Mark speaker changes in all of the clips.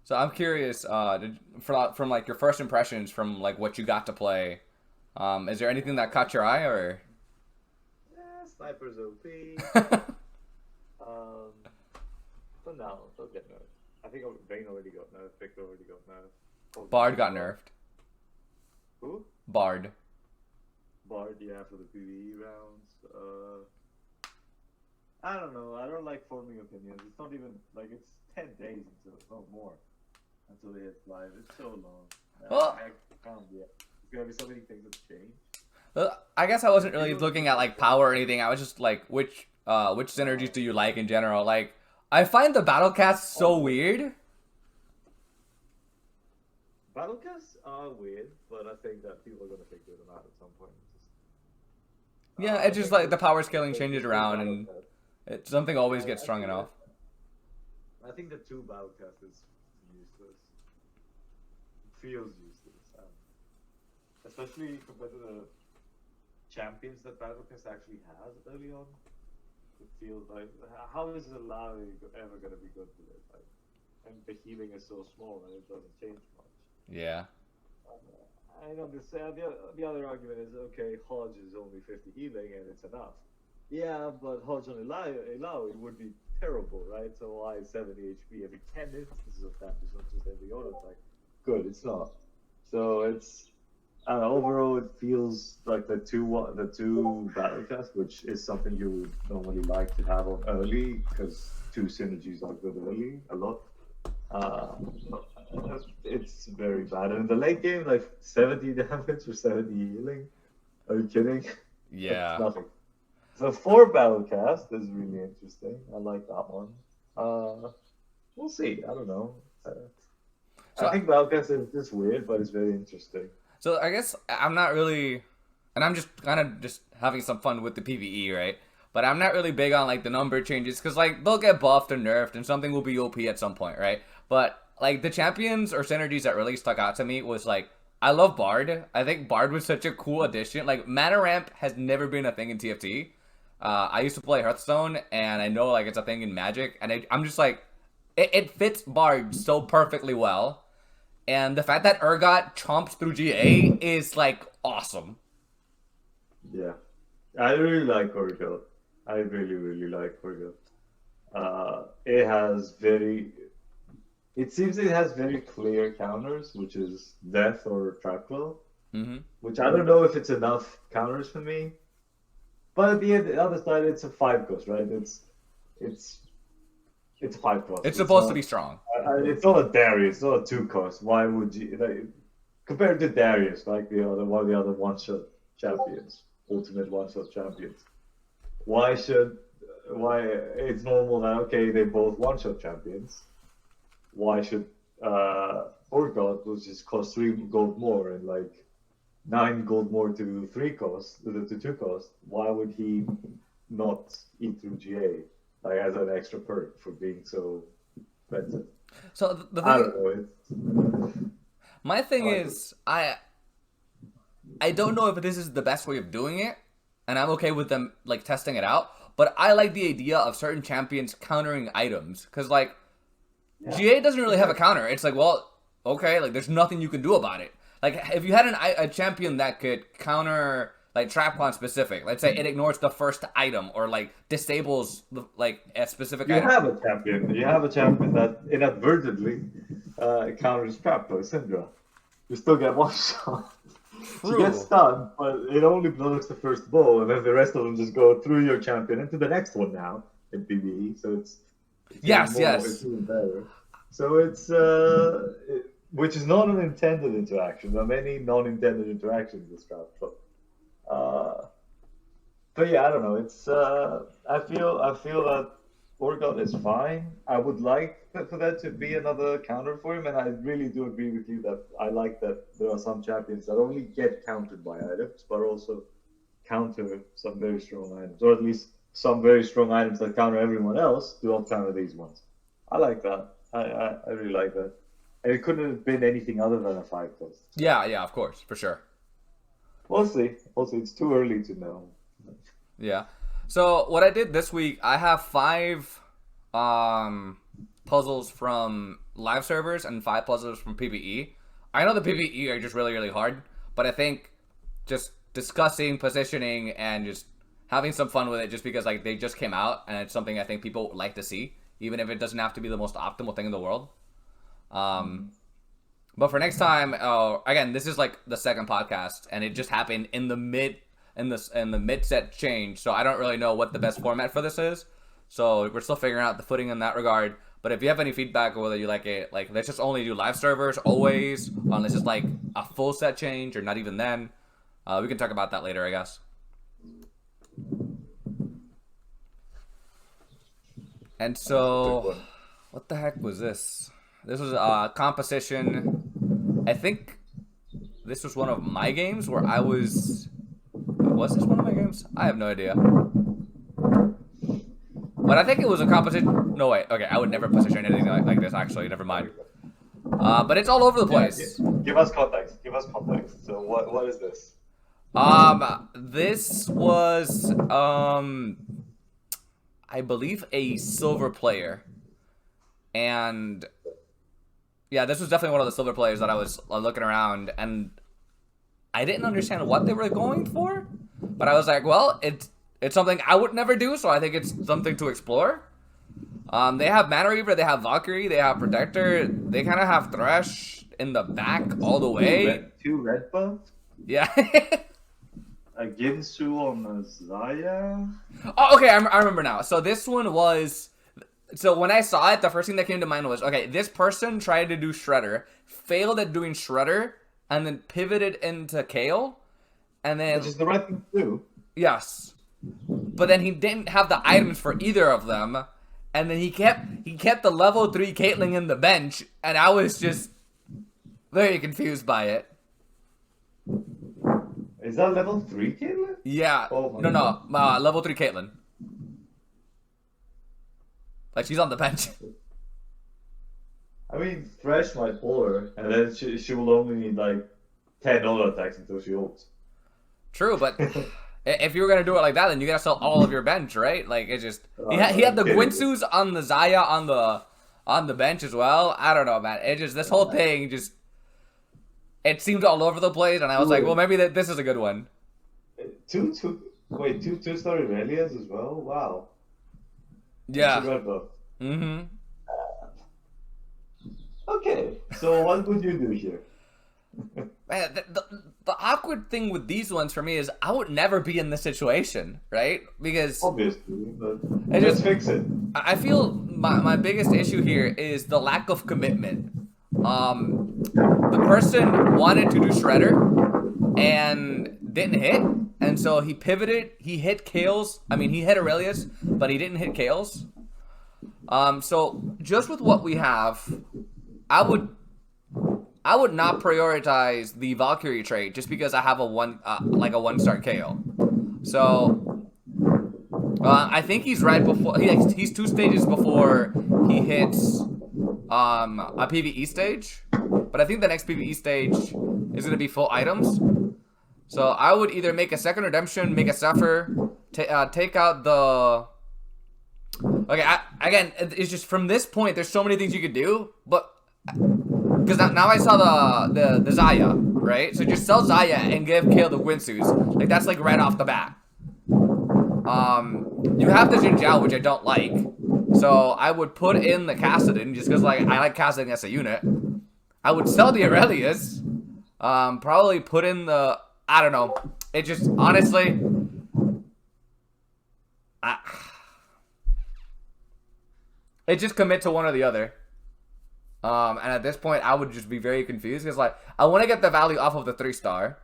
Speaker 1: So I'm curious, from like your first impressions from like what you got to play. Is there anything that caught your eye or?
Speaker 2: Sniper's OP. Um, but no, don't get nerfed. I think Vayne already got nerfed. Victor already got nerfed. Probably
Speaker 1: Bard
Speaker 2: King as
Speaker 1: got
Speaker 2: well.
Speaker 1: nerfed.
Speaker 2: Who?
Speaker 1: Bard.
Speaker 2: Bard, yeah, for the PvE rounds. I don't know. I don't like forming opinions. It's not even like it's 10 days until, no more, until it hits live. It's so long.
Speaker 1: Well,
Speaker 2: I can't yet. It's gonna be so many things that change.
Speaker 1: I guess I wasn't really
Speaker 2: People
Speaker 1: looking
Speaker 2: just
Speaker 1: at
Speaker 2: like
Speaker 1: like power or anything. I was just like, which synergies do you like in general? Like, I find the battle cast so
Speaker 2: all
Speaker 1: weird.
Speaker 2: battlecasts are weird, but I think that people are gonna figure them out at some point.
Speaker 1: Yeah, it's
Speaker 2: I
Speaker 1: just
Speaker 2: think
Speaker 1: like
Speaker 2: the
Speaker 1: the power scaling
Speaker 2: the
Speaker 1: changes
Speaker 2: two
Speaker 1: around, and
Speaker 2: battlecast.
Speaker 1: something always gets
Speaker 2: I
Speaker 1: strong
Speaker 2: think
Speaker 1: enough.
Speaker 2: I think the two battlecast is useless. It feels useless, especially compared to the champions that battlecast actually has early on. It feels like how is Alawi ever gonna be good with it? Like, and the healing is so small and it doesn't change much.
Speaker 1: Yeah.
Speaker 2: I know this. The other argument is okay. Hodge is only 50 healing and it's enough. Yeah, but Hodge on Ilaoi would be terrible, right? So why 70 HP every 10 instances of damage, not just every auto attack? Good, it's not. So it's overall it feels like the two battle cast, which is something you would normally like to have on early because two synergies are good early a lot. Uh, it's very bad. And in the late game, like 70 damage or 70 healing. Are you kidding? That's
Speaker 1: Yeah.
Speaker 2: nothing. So four battle cast is really interesting. I like that one. We'll see. I don't know.
Speaker 1: So
Speaker 2: I think Battlecast is just weird, but it's very interesting.
Speaker 1: So I guess I'm not really, and I'm just kind of just having some fun with the PVE, right? But I'm not really big on like the number changes because like they'll get buffed or nerfed, and something will be OP at some point, right? But like the champions or synergies that really stuck out to me was like I love Bard. I think Bard was such a cool addition. Like mana ramp has never been a thing in TFT. I used to play Hearthstone, and I know like it's a thing in Magic, and I'm just like it fits Bard so perfectly well, and the fact that Urgot chomps through GA is like awesome.
Speaker 2: Yeah, I really like Orgo. I really, really like Orgo. It has very. It seems it has very clear counters, which is Death or Trapclaw,
Speaker 1: Hmm.
Speaker 2: which I don't know if it's enough counters for me. But at the end, the other side, it's a five cost, right? It's it's five cost.
Speaker 1: It's supposed to be strong.
Speaker 2: It's not a Darius. It's not a two cost. Why would you like, compared to Darius, like the other one of the other one shot champions, ultimate one shot champions? Why should why it's normal that okay they both one shot champions? Why should Orgot, which just cost 3 gold more and like 9 gold more to three cost to two cost? Why would he not eat through GA like as an extra perk for being so expensive?
Speaker 1: So the
Speaker 2: I
Speaker 1: thing,
Speaker 2: don't know.
Speaker 1: my thing
Speaker 2: I like it.
Speaker 1: is, I don't know if this is the best way of doing it, and I'm okay with them like testing it out. But I like the idea of certain champions countering items because like
Speaker 2: Yeah,
Speaker 1: GA doesn't really have a
Speaker 2: exactly.
Speaker 1: counter. It's like, well, okay, like there's nothing you can do about it. Like if you had a champion that could counter like Trapcon specific, let's say it ignores the first item or like disables like a specific
Speaker 2: You
Speaker 1: item.
Speaker 2: have a champion. You have a champion that inadvertently counters Trapdoor Syndra. You still get one shot. She gets
Speaker 1: True.
Speaker 2: stunned, but it only blocks the first ball, and then the rest of them just go through your champion into the next one now in PvE. So it's even
Speaker 1: Yes,
Speaker 2: more, it's
Speaker 1: yes.
Speaker 2: even better. So which is not an intended interaction. There are many non-intended interactions with Trapdoor. Uh, but yeah, I don't know. I feel that Orgot is fine. I would like for that to be another counter for him, and I really do agree with you that I like that there are some champions that only get countered by items, but also counter some very strong items, or at least some very strong items that counter everyone else do not counter these ones. I like that. I really like that. And it couldn't have been anything other than a five cost. So
Speaker 1: Yeah, yeah, of course, for sure.
Speaker 2: we'll see. We'll see. It's too early to know.
Speaker 1: Yeah. So what I did this week, I have five puzzles from live servers and 5 puzzles from PvE. I know the PvE are just really, really hard, but I think just discussing positioning and just having some fun with it just because like they just came out and it's something I think people would like to see, even if it doesn't have to be the most optimal thing in the world. But for next time, again, this is like the second podcast, and it just happened in the mid set change, so I don't really know what the best format for this is. So we're still figuring out the footing in that regard. But if you have any feedback or whether you like it, like let's just only do live servers always, unless it's like a full set change or not even then. We can talk about that later, I guess. And so, what the heck was this? This was a composition. I think this was one of my games where I was. Was this one of my games? I have no idea. But I think it was a composition. No, wait. Okay, I would never position anything like this, actually. Never mind. But it's all over the place.
Speaker 2: Yeah, give us context. Give us context. So, what is this?
Speaker 1: This was, I believe a silver player. And, yeah, this was definitely one of the silver players that I was looking around, and I didn't understand what they were going for, but I was like, well, it's something I would never do, so I think it's something to explore. They have Mana Reaver, they have Valkyrie, they have Protector, they kind of have Thresh in the back all the way.
Speaker 2: Two red buffs?
Speaker 1: Yeah.
Speaker 2: A Ginsu on the Zaya?
Speaker 1: Oh, okay, I remember now. So this one was... So when I saw it, the first thing that came to mind was, okay, this person tried to do Shredder, failed at doing Shredder, and then pivoted into Kale, and then...
Speaker 2: Which is the right thing to do.
Speaker 1: Yes. But then he didn't have the items for either of them, and then he kept the level 3 Caitlyn in the bench, and I was just very confused by it.
Speaker 2: Is that level 3 Caitlyn?
Speaker 1: Yeah.
Speaker 2: Oh
Speaker 1: no, level 3 Caitlyn. Like, she's on the bench.
Speaker 2: I mean, Thresh might pull her, and then she will only need like 10 auto attacks until she ults.
Speaker 1: True, but if you were gonna do it like that, then you gotta sell all of your bench, right? Like, it's just he had the Gwinsus on the Zaya on the bench as well. I don't know, man. It just this whole thing just it seemed all over the place, and I was like, well, maybe this is a good one.
Speaker 2: Two two-star Irelias as well. Wow.
Speaker 1: Yeah.
Speaker 2: Mm-hmm. Okay, so what would you do here?
Speaker 1: Man, the awkward thing with these ones for me is I would never be in this situation, right? Because
Speaker 2: obviously, but let's fix it.
Speaker 1: I feel my biggest issue here is the lack of commitment. The person wanted to do Shredder and didn't hit, and so he pivoted. He hit Kale's. I mean, he hit Aurelius, but he didn't hit Kale's. So just with what we have, I would not prioritize the Valkyrie trait just because I have a one-star KO. So I think he's right before he's 2 stages before he hits a PvE stage, but I think the next PvE stage is gonna be full items. So I would either make a second redemption, make a Zephyr, take out the. Okay, again, it's just from this point. There's so many things you could do, but. Because now I saw the Zaya, right? So just sell Zaya and give Kale the Gwinsus. Like, that's, like, right off the bat. You have the Jin Jiao, which I don't like. So I would put in the Kassadin, just because, like, I like Kassadin as a unit. I would sell the Aurelius. Probably put in the... I don't know. It just, honestly... It just commit to one or the other. And at this point, I would just be very confused because, like, I want to get the value off of the 3-star.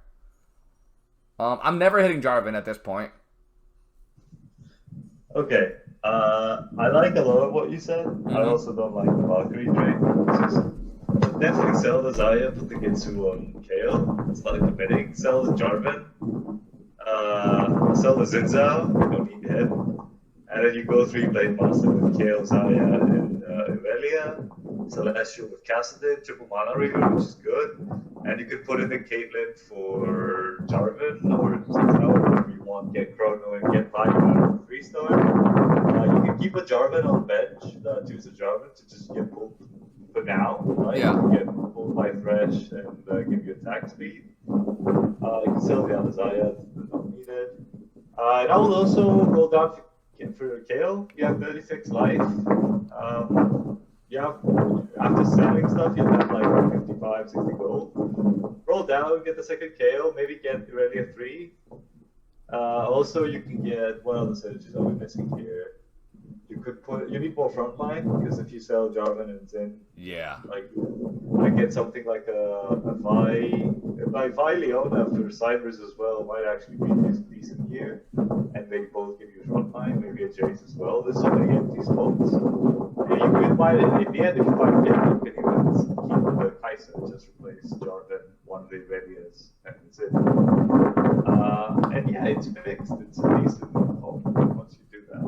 Speaker 1: I'm never hitting Jarvan at this point.
Speaker 2: Okay. I like a lot of what you said. Mm-hmm. I also don't like the Valkyrie trait. Definitely sell the Zaya, put the Ginsu on Kale. It's not committing. Sell the Jarvan. Sell the Zinzao. You don't need him. And then you go 3-Blade Master with Kale, Zaya, and Irelia. Celestial with Kassadin, triple Mana Reaver, which is good. And you could put in the Caitlyn for Jarvan, or however you want, get Chrono and get Value out of 3-star. You can keep a Jarvan on bench that choose a Jarvan to just get pulled for now, right?
Speaker 1: Yeah.
Speaker 2: Get pulled by Thresh and give you attack speed. You can sell the other Zayas, they're not needed. And I will also roll down for Kale. You have 36 life. Yeah, after selling stuff, you have like 55, 60 gold. Roll down, get the second KO, maybe get Irelia 3. Also, you can get, what other synergies are we missing here? You need more frontline, because if you sell Jarvan and Zin, like get something like a Vi Leona for Cybers as well might actually be decent here, and they both give you frontline, maybe a Jace as well. There's so many empty spots. Yeah, you could buy it in the end if you find it. You can even keep the Kaiser, just replace Jarvan, one of the Irelias, and Zin. And yeah, it's fixed. It's a decent call once you do that.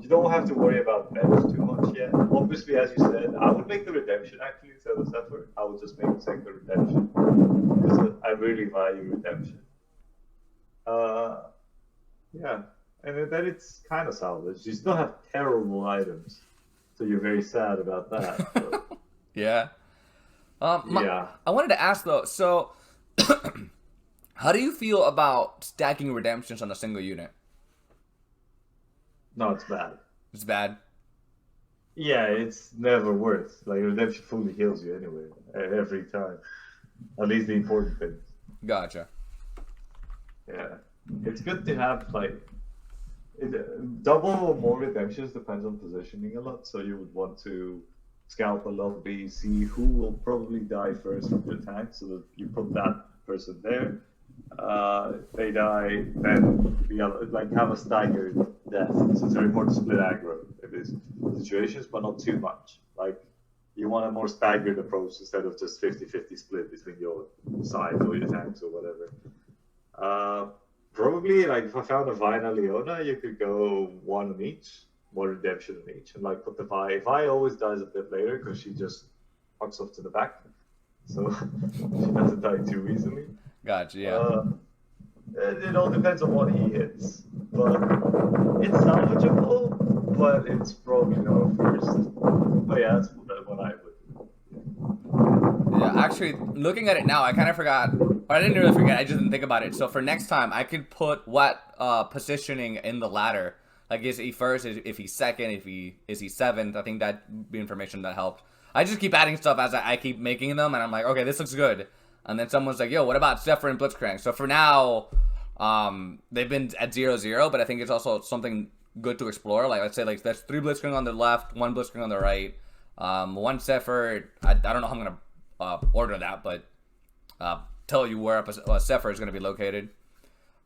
Speaker 2: You don't have to worry about bench too much yet. Obviously, as you said, I would make the redemption actually instead of Zephyr. I would just make the redemption because I really value redemption. Yeah, and then it's kind of salvaged. You still have terrible items, so you're very sad about that. But...
Speaker 1: yeah.
Speaker 2: Yeah.
Speaker 1: I wanted to ask though. So, how do you feel about stacking redemptions on a single unit?
Speaker 2: No, it's bad.
Speaker 1: It's bad.
Speaker 2: Yeah, it's never worth. Like redemption fully heals you anyway, every time. At least the important things.
Speaker 1: Gotcha.
Speaker 2: Yeah, it's good to have like double or more redemptions depends on positioning a lot. So you would want to scalp a lobby, see who will probably die first from your tank, so that you put that person there. If they die, then the other, like have a staggered death. So it's very important to split aggro in these situations, but not too much. Like you want a more staggered approach instead of just 50-50 split between your sides or your tanks or whatever. Probably like if I found a Vi and a Leona, you could go one on each, one redemption on each, and like put the Vi. Vi always dies a bit later because she just fucks off to the back, so she doesn't die too easily.
Speaker 1: Gotcha, yeah.
Speaker 2: It all depends on what he hits, but it's salvageable, but it's probably not first. But yeah, that's what I would do.
Speaker 1: Yeah, actually, looking at it now, I kind of forgot. Or I didn't really forget, I just didn't think about it. So for next time, I could put what positioning in the ladder. Like, is he first, if he's second, is he seventh? I think that'd be information that helped. I just keep adding stuff as I keep making them, and I'm like, okay, this looks good. And then someone's like, yo, what about Zephyr and Blitzcrank? So for now, they've been at 0-0, but I think it's also something good to explore. Like, let's say, like, there's 3 Blitzcrank on the left, 1 Blitzcrank on the right, 1 Zephyr. I don't know how I'm going to order that, but tell you where a Zephyr is going to be located.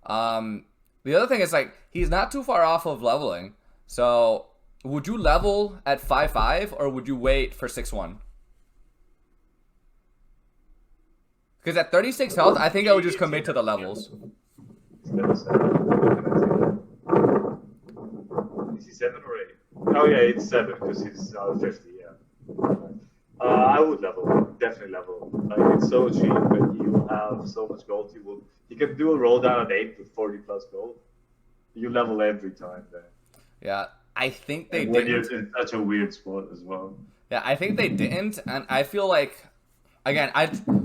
Speaker 1: The other thing is, like, he's not too far off of leveling. So, would you level at 5-5, or would you wait for 6-1? Because at 36 health, I think I would just commit to the levels.
Speaker 2: Is he 7 or 8? Oh yeah, it's 7 because he's 50. Yeah. I would level, definitely level. Like it's so cheap, and he will have so much gold. He can do a roll down at 8 with 40 plus gold. You level every time then.
Speaker 1: Yeah, I think they didn't.
Speaker 2: When you're in such a weird spot as well.
Speaker 1: Yeah, I think they didn't, and I feel like, again,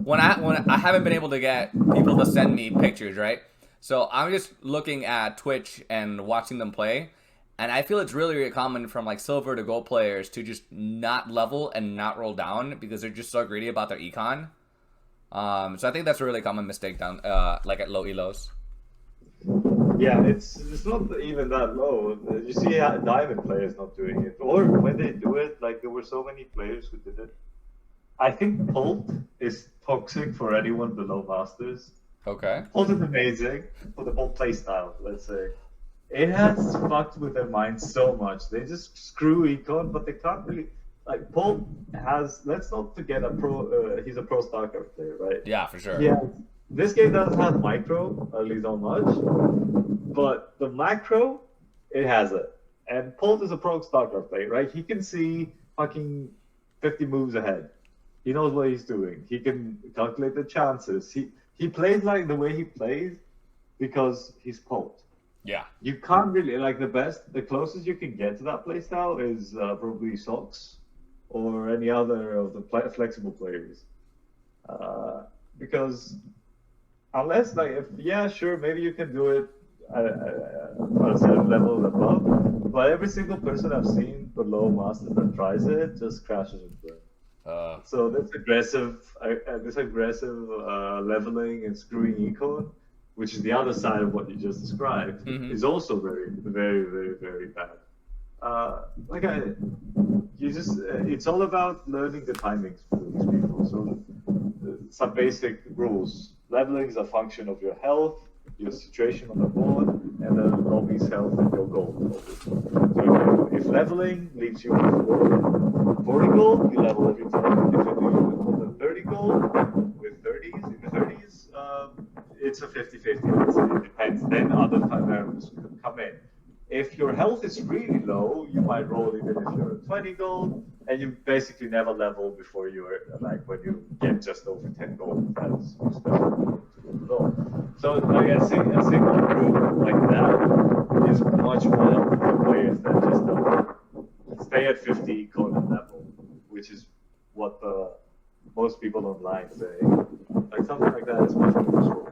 Speaker 1: when I haven't been able to get people to send me pictures, right? So I'm just looking at Twitch and watching them play, and I feel it's really, really common from like silver to gold players to just not level and not roll down because they're just so greedy about their econ. So I think that's a really common mistake down, like at low elos.
Speaker 2: Yeah, it's not even that low. You see diamond players not doing it, or when they do it, like there were so many players who did it. I think Pult is toxic for anyone below Masters.
Speaker 1: Okay.
Speaker 2: Pult is amazing for the Pult playstyle, let's say. It has fucked with their minds so much. They just screw econ, but they can't really. Like Pult has. Let's not forget he's a pro StarCraft player, right?
Speaker 1: Yeah, for sure.
Speaker 2: Yeah. This game doesn't have micro, at least not much. But the macro, it has it. And Pult is a pro StarCraft player, right? He can see fucking 50 moves ahead. He knows what he's doing. He can calculate the chances. He plays like the way he plays because he's Pult.
Speaker 1: Yeah.
Speaker 2: You can't really like the closest you can get to that playstyle is probably socks or any other of the flexible players, uh, because unless like if yeah sure maybe you can do it at a certain level and above, but every single person I've seen below masters that tries it just crashes and burns.
Speaker 1: Uh,
Speaker 2: So this aggressive leveling and screwing econ, which is the other side of what you just described,
Speaker 1: mhm.
Speaker 2: is also very, very, very, very bad. Like you just, it's all about learning the timings for these people. So some basic rules. Leveling is a function of your health, your situation on the board, and the lobby's health and your gold. So if leveling leaves you with 40 gold, you level every time. If you do more than 30 gold with 30s, in the 30s, it's a 50-50. It depends. Then other variables could come in. If your health is really low, you might roll even if you're at 20 gold, and you basically never level before you're like when you get just over 10 gold. That's your special at all. So like a single rule like that is much more helpful for players than just stay at 50 Conan level, which is what most people online say. Like something like that is much more useful.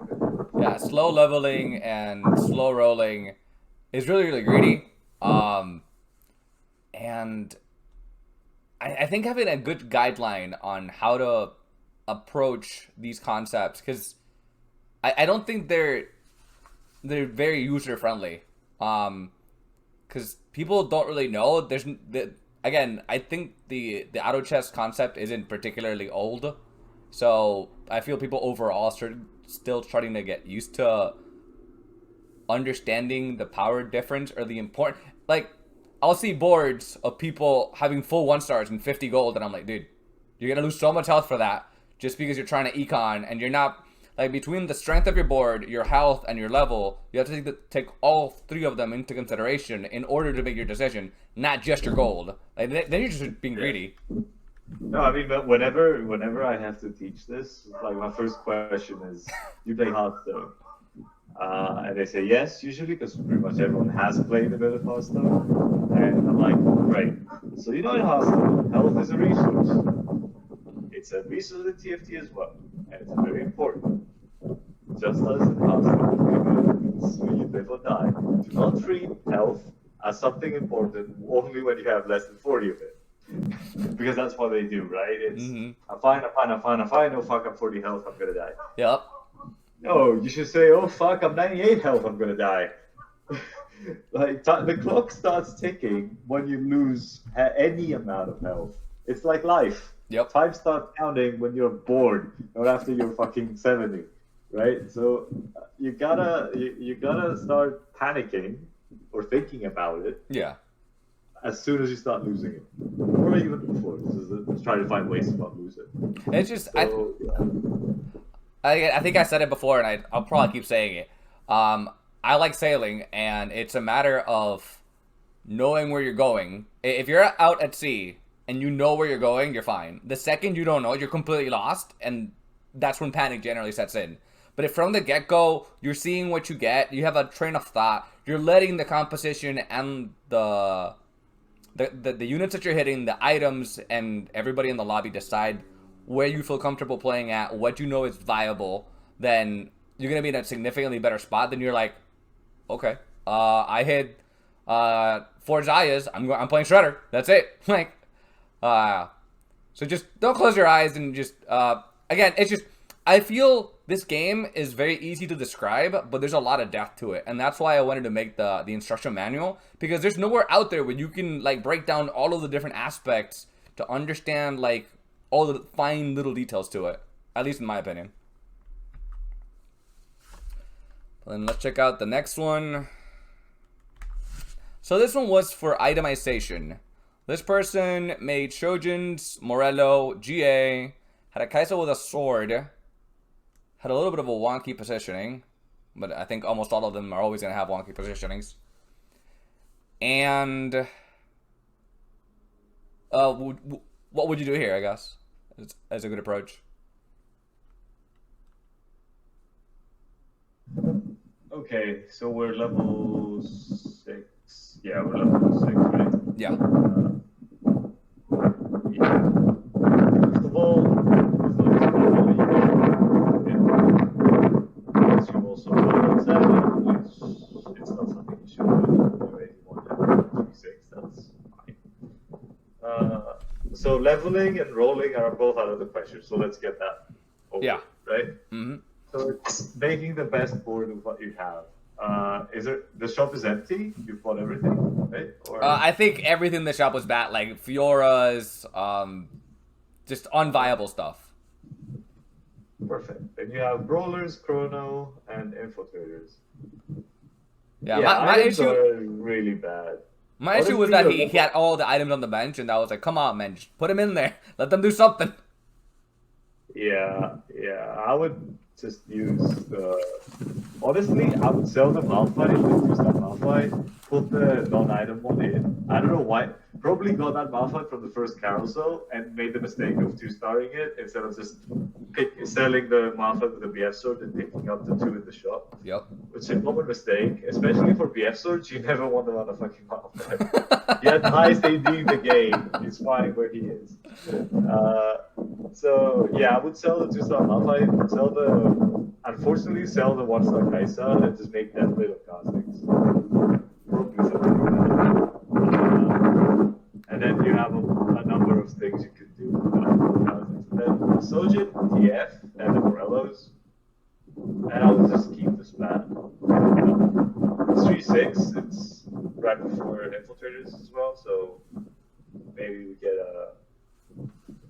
Speaker 1: Yeah, slow leveling and slow rolling is really, really greedy. Um, and I think having a good guideline on how to approach these concepts, because I don't think they're very user friendly. Because people don't really know. Again, I think the auto chess concept isn't particularly old, so I feel people overall still starting to get used to understanding the power difference or the important. Like, I'll see boards of people having full 1 stars and 50 gold, and I'm like, dude, you're gonna lose so much health for that just because you're trying to econ and you're not like between the strength of your board, your health, and your level. You have to take all three of them into consideration in order to make your decision, not just your gold. Like then you're just being
Speaker 2: Yeah.
Speaker 1: greedy.
Speaker 2: No, I mean, but whenever I have to teach this, like my first question is, "Do you play Hearthstone?" And they say yes, usually, because pretty much everyone has played a bit of Hearthstone. And I'm like, great. So you know in Hearthstone, health is a resource. It's a resource in TFT as well, and it's very important. Just as in Hearthstone, it's when you live or die. Do not treat health as something important only when you have less than 40 of it. Because that's what they do, right? It's
Speaker 1: Mm-hmm.
Speaker 2: I'm fine, I'm fine, I'm fine, I'm fine. No fuck, I'm 40 health, I'm gonna die.
Speaker 1: Yep.
Speaker 2: No, you should say, oh fuck, I'm 98 health, I'm gonna die. Like the clock starts ticking when you lose any amount of health. It's like life.
Speaker 1: Yep.
Speaker 2: Time starts counting when you're bored, not after you're fucking 70, right? So you gotta start panicking or thinking about it
Speaker 1: Yeah.
Speaker 2: as soon as you start losing it, or even before. Just try to find ways to not lose it.
Speaker 1: It's just
Speaker 2: So yeah.
Speaker 1: I think I said it before, and I'll probably keep saying it. I like sailing, and it's a matter of knowing where you're going. If you're out at sea and you know where you're going, you're fine. The second you don't know, you're completely lost, and that's when panic generally sets in. But if from the get-go you're seeing what you get, you have a train of thought, you're letting the composition and the units that you're hitting, the items, and everybody in the lobby decide where you feel comfortable playing at, what you know is viable, then you're gonna be in a significantly better spot. Then you're like, okay, I hit 4 Zayas. I'm playing Shredder. That's it. Like, so just don't close your eyes and just again, it's just I feel this game is very easy to describe, but there's a lot of depth to it, and that's why I wanted to make the instruction manual, because there's nowhere out there where you can like break down all of the different aspects to understand like all the fine little details to it, at least in my opinion. Then let's check out the next one. So this one was for itemization. This person made Shojin's, Morello, GA, had a Kai'Sa with a sword, had a little bit of a wonky positioning, but I think almost all of them are always going to have wonky positionings. And what would you do here, I guess, as a good approach?
Speaker 2: Okay, so we're level 6. Yeah, we're level 6, right?
Speaker 1: Yeah.
Speaker 2: Yeah. First of all, as long as you also level 7, which it's not something you should do anyway. You want level 36, that's fine. So leveling and rolling are both out of the question, so let's get that over,
Speaker 1: Yeah.
Speaker 2: right?
Speaker 1: Mm-hmm.
Speaker 2: So it's making the best board with what you have. The shop is empty? You've bought everything, right? Or
Speaker 1: I think everything in the shop was bad, like Fiora's, just unviable stuff.
Speaker 2: perfect. And you have brawlers, chrono, and infiltrators.
Speaker 1: Yeah,
Speaker 2: Yeah,
Speaker 1: my
Speaker 2: items
Speaker 1: issue
Speaker 2: are really bad.
Speaker 1: my issue was
Speaker 2: Honestly,
Speaker 1: that he had all the items on the bench, and I was like, come on, man, just put them in there. Let them do something.
Speaker 2: Yeah, I would just use the. Honestly, I would sell the Malphite, just use that Malphite, put the non-item one in. I don't know why. Probably got that Malphite from the first carousel and made the mistake of 2-starring it instead of just selling the Malphite with the BF sword and picking up the 2 in the shop.
Speaker 1: Yep.
Speaker 2: Which is a common mistake, especially for BF swords. You never want them on a fucking Malphite. He had the highest AD in the game. He's fine where he is. So yeah, I would sell the 2-star Malphite, unfortunately sell the 1-star Kaisa and just make that bit of cosmetics. Probably something like that. And then you have a number of things you could do with cosmetics. And then Sojin, TF, and the Morellos. And I would just keep the spat. It's 3-6, it's right before infiltrators as well, so maybe we get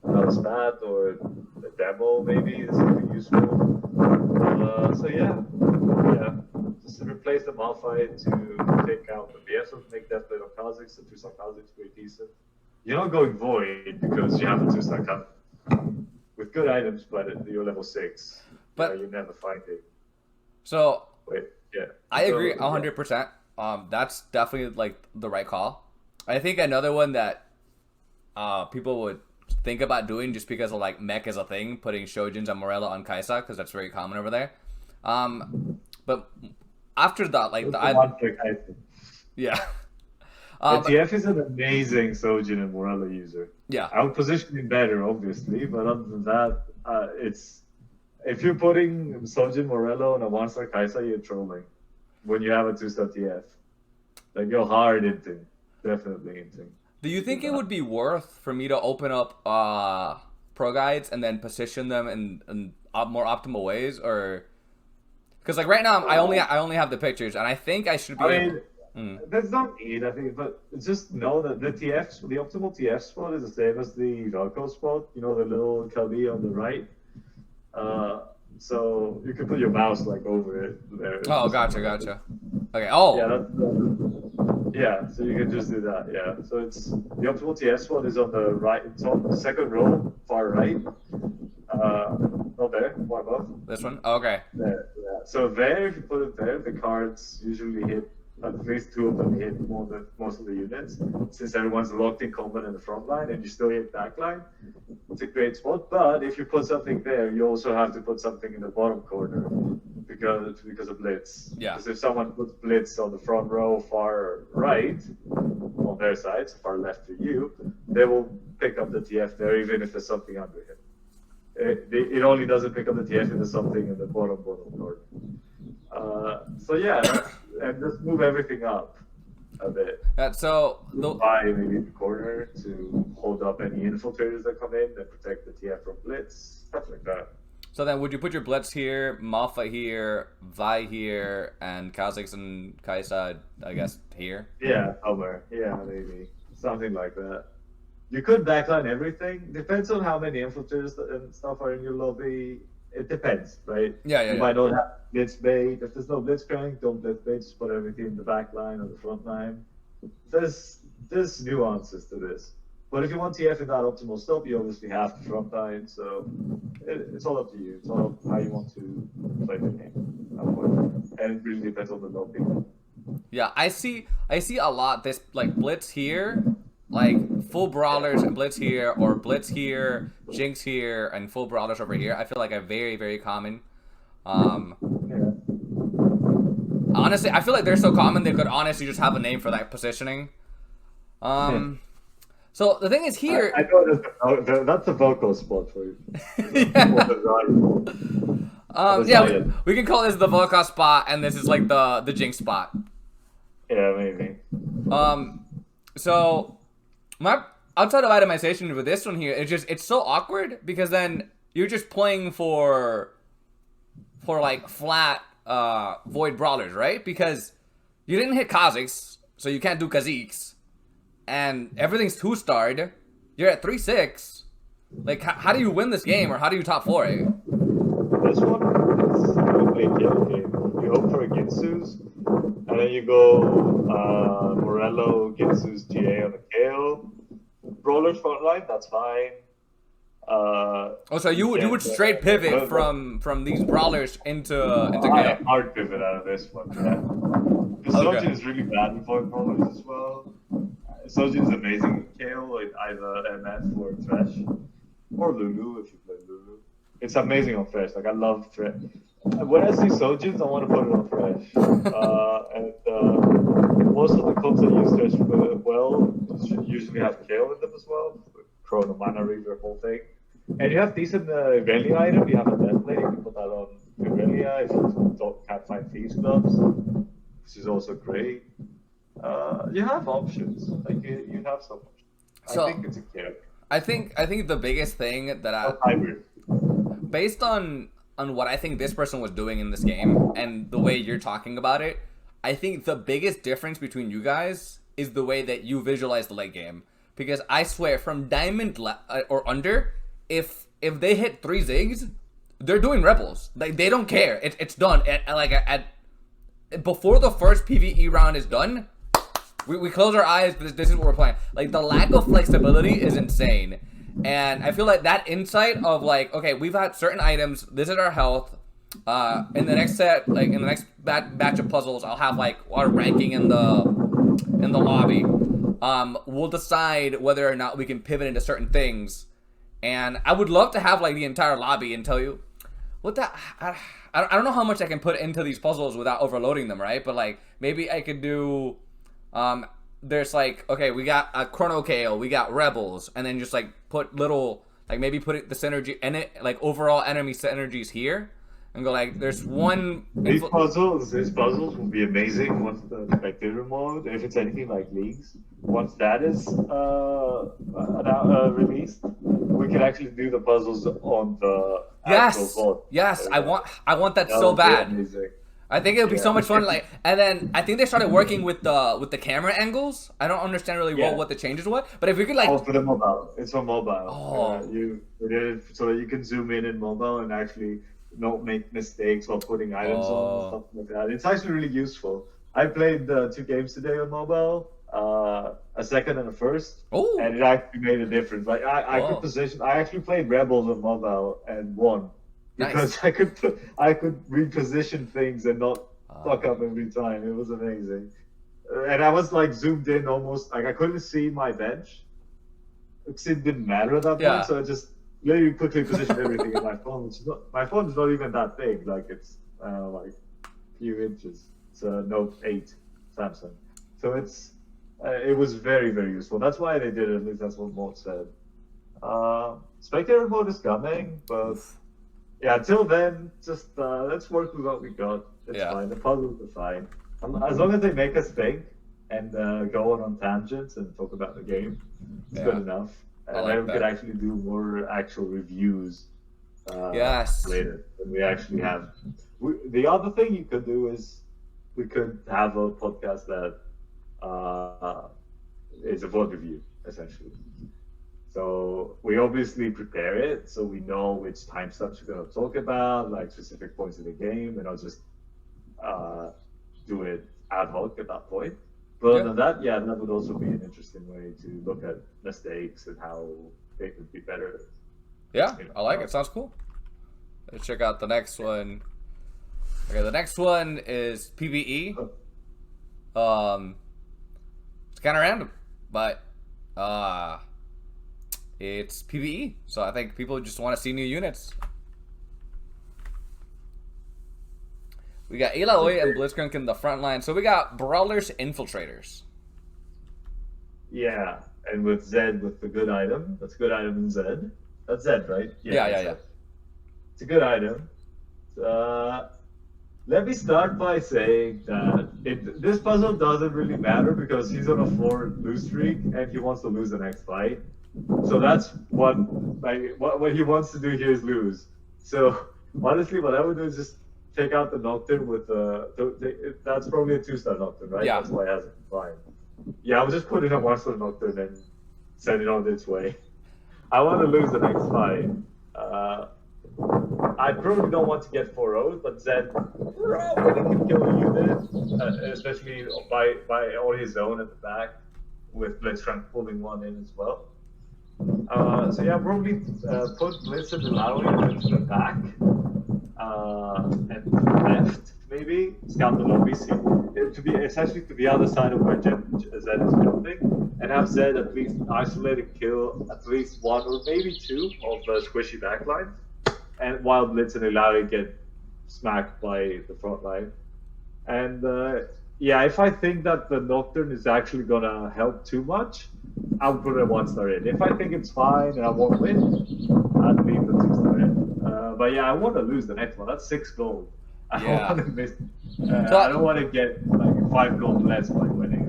Speaker 2: another spat or a demo, maybe is something useful. So yeah, just replace the Malphite to take out the BS of make that bit of Kha'Zix, the 2-star Kha'Zix pretty decent. You're not going void because you have a 2-star Kha'Zix. With good items, but you're level 6.
Speaker 1: But
Speaker 2: you never find it.
Speaker 1: So
Speaker 2: Wait, yeah.
Speaker 1: I agree 100%. That's definitely like the right call. I think another one that people would think about doing just because of like mech is a thing, putting Shojins and Morello on Kaisa because that's very common over there. But after that, like yeah.
Speaker 2: TF is an amazing Sojin and Morello user.
Speaker 1: Yeah.
Speaker 2: I would position him better, obviously, but other than that, it's if you're putting Sojin Morello on a 1-star Kaisa, you're trolling. When you have a 2-star TF, like you're hard hinting, definitely hinting.
Speaker 1: Do you think it would be worth for me to open up proguides and then position them in more optimal ways, or because like right now I only have the pictures and I think I should be.
Speaker 2: There's no need, I think, but just know that the optimal TF spot is the same as the Velcro spot. You know, the little Kali on the right. So you can put your mouse like over it there.
Speaker 1: Oh, gotcha. Okay. Oh.
Speaker 2: Yeah, so you can just do that. Yeah. So it's the optimal TF spot is on the right, top, the second row, far right. Not there, far above.
Speaker 1: This one. Oh, okay.
Speaker 2: There. Yeah. So there, if you put it there, the cards usually hit. At least 2 of them hit most of the units, since everyone's locked in combat in the front line and you still hit back line. It's a great spot, but if you put something there, you also have to put something in the bottom corner because of blitz.
Speaker 1: Yeah.
Speaker 2: Because if someone puts blitz on the front row, far right, on their side, so far left for you, they will pick up the TF there, even if there's something under him. It only doesn't pick up the TF if there's something in the bottom corner. So yeah, and just move everything up a bit. Buy maybe the corner to hold up any infiltrators that come in and protect the TF from blitz, stuff like that.
Speaker 1: So then, would you put your blitz here, Malphite here, Vi here, and Kha'Zix and Kaisa, I guess, here?
Speaker 2: Yeah, somewhere. Yeah, maybe something like that. You could backline everything. Depends on how many infiltrators and stuff are in your lobby. It depends, right?
Speaker 1: Yeah.
Speaker 2: You might not have blitz bait. If there's no blitzcrank, don't blitz bait. Just put everything in the back line or the front line. There's nuances to this. But if you want TF in that optimal stop, you obviously have the front line. So it's all up to you. It's all up how you want to play the game. And it really depends on the lobby.
Speaker 1: Yeah, I see a lot. This like blitz here, like full brawlers and blitz here, or blitz here, jinx here, and full brawlers over here. I feel like a very, very common. honestly, I feel like they're so common they could honestly just have a name for that positioning. So the thing is here.
Speaker 2: I know that's a vocal spot for you.
Speaker 1: Yeah. Yeah,
Speaker 2: Zion.
Speaker 1: we can call this the Volkov spot, and this is like the Jinx spot.
Speaker 2: Yeah, maybe.
Speaker 1: So my outside of itemization with this one here, it's so awkward because then you're just playing for like flat void brawlers, right? Because you didn't hit Kazakhs, so you can't do Kaziks, and everything's 2-starred. You're at 3-6. Like, how do you win this game, or how do you top 4 it?
Speaker 2: This one, it's probably a kill game. You hope for a Ginsu's, and then you go Morello, Ginsu's GA on the KO. Brawlers frontline, that's fine.
Speaker 1: So you would straight pivot from these brawlers into KO.
Speaker 2: Hard pivot out of this one, yeah. Because Sojin is really bad in void brawlers as well. Sojin is amazing in KO, like either MF or Thresh. Or Lulu, if you play Lulu. It's amazing on Thresh. Like, I love Thresh. When I see Sojins, I want to put it on Thresh. And most of the comps that use Thresh well usually have KO in them as well. Chrono, Mana Reaver, whole thing. And you have decent Irelia item. You have a death blade. You can put that on Irelia if you can't find Thieves Gloves, which is also great. You have options. Like, you have some options.
Speaker 1: So,
Speaker 2: I think it's a character.
Speaker 1: I think the biggest thing that based on what I think this person was doing in this game and the way you're talking about it, I think the biggest difference between you guys is the way that you visualize the late game. Because I swear, from diamond or under, if they hit 3 Ziggs, they're doing rebels. Like, they don't care. It's done. Before the first PvE round is done, we close our eyes. This is what we're playing. Like, the lack of flexibility is insane. And I feel like that insight of, like, okay, we've had certain items. This is our health. In the next set, like in the next batch of puzzles, I'll have like our ranking in the lobby. We'll decide whether or not we can pivot into certain things. And I would love to have like the entire lobby and tell you what that. I don't know how much I can put into these puzzles without overloading them, right? But like maybe I could do. There's like, okay, we got a Chrono KO, we got Rebels, and then just like put little, like maybe put the synergy and it like overall enemy synergies here, and go like, there's one.
Speaker 2: These puzzles will be amazing once the spectator mode, if it's anything like leagues, once that is released, we can actually do the puzzles on the actual vault.
Speaker 1: Yes, I want that so bad.
Speaker 2: Amazing.
Speaker 1: I think it would be so much fun. Like, and then I think they started working with the camera angles. I don't understand really well what the changes were, but if we could like.
Speaker 2: Oh, for the mobile, it's for mobile.
Speaker 1: Oh.
Speaker 2: You did it so that you can zoom in mobile and actually not make mistakes while putting items on and stuff like that. It's actually really useful. I played 2 games today on mobile, a second and a first, and it actually made a difference. Like I could position. I actually played Rebels on mobile and won. Because I could reposition things and not fuck up every time. It was amazing, and I was like zoomed in almost like I couldn't see my bench. Because it didn't matter at that point, so I just really quickly positioned everything in my phone. My phone is not even that big. Like it's like a few inches. It's a Note 8 Samsung, so it was very, very useful. That's why they did it. At least that's what Mort said. Spectator mode is coming, but. Yeah, until then, just let's work with what we got. It's fine. The puzzles are fine. As long as they make us think and go on tangents and talk about the game, it's good enough. And then we could actually do more actual reviews later when we actually have. The other thing you could do is we could have a podcast that is a VOD review, essentially. So we obviously prepare it so we know which timestamps we're going to talk about, like specific points of the game, and I'll just do it ad hoc at that point. But other than that, that would also be an interesting way to look at mistakes and how they could be better.
Speaker 1: Yeah, I like it. Sounds cool. Let's check out the next one. Okay, the next one is PvE. It's kind of random, but it's PvE, so I think people just want to see new units. We got Aloy and Blitzcrank in the front line. So we got Brawlers, Infiltrators.
Speaker 2: Yeah, and with Zed with the good item. That's a good item in Zed. That's Zed, right?
Speaker 1: Yeah.
Speaker 2: It's a good item. Let me start by saying that this puzzle doesn't really matter because he's on a 4 lose streak and he wants to lose the next fight. So that's what he wants to do here is lose. So honestly, what I would do is just take out the Nocturne with that's probably a 2-star Nocturne, right?
Speaker 1: Yeah.
Speaker 2: That's why it hasn't been fine. Yeah, I would just put in a 1-star Nocturne and send it on its way. I want to lose the next fight. I probably don't want to get 4-0'd, but Zed probably can kill a unit, especially by on his own at the back, with Blitzcrank pulling one in as well. So yeah, probably put Blitz and Malawi into the back, and left maybe scout the lobby, see to be essentially to the other side of where Zed is building, and have Zed at least isolate and kill at least 1 or maybe 2 of the squishy backlines, and while Blitz and Ilawi get smacked by the front line. And yeah, if I think that the Nocturne is actually gonna help too much, I'll put a 1-star in. If I think it's fine and I won't win, I'd leave the 2-star in. But yeah, I want to lose the next one. That's 6 gold. I don't want to miss. I don't want to get like 5 gold less by winning.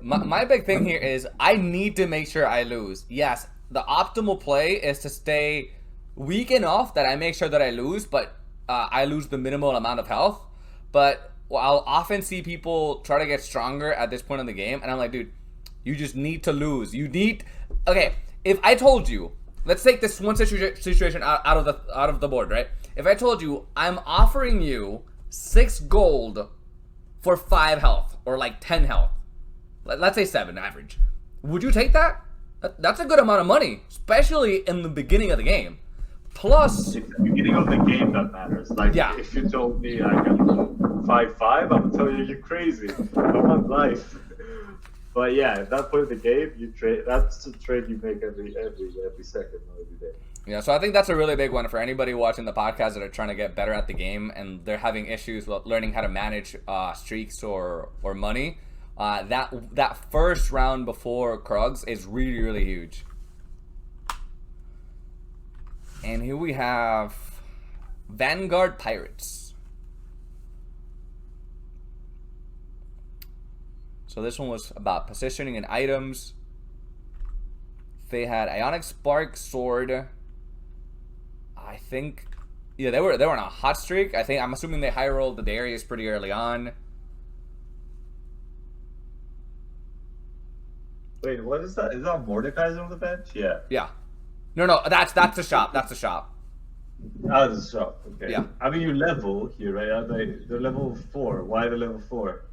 Speaker 1: My big thing here is I need to make sure I lose. Yes, the optimal play is to stay weak enough that I make sure that I lose, but I lose the minimal amount of health. But I'll often see people try to get stronger at this point in the game, and I'm like, dude, you just need to lose. You need. Okay, if I told you, let's take this one situation out of the board, right? If I told you I'm offering you 6 gold for 5 health or like 10 health, let's say 7 average, would you take that? That's a good amount of money, especially in the beginning of the game. Plus,
Speaker 2: it's the beginning of the game that matters. Like, yeah. If you told me I got 5-5, I would tell you you're crazy. I want life. But yeah, at that point in the game, you trade. That's a trade you make every second or every day.
Speaker 1: Yeah, so I think that's a really big one for anybody watching the podcast that are trying to get better at the game and they're having issues with learning how to manage streaks or money. That first round before Krugs is really, really huge. And here we have Vanguard Pirates. So this one was about positioning and items. They had Ionic Spark, Sword. I think, yeah, they were on a hot streak. I'm assuming they high rolled the Darius pretty early on.
Speaker 2: Wait, what is that? Is that Mordekaiser on the bench? Yeah.
Speaker 1: Yeah. No, that's the shop. That's the shop.
Speaker 2: Oh, the shop. Okay.
Speaker 1: Yeah.
Speaker 2: I mean, you level here, right? They're level 4. Why the level 4?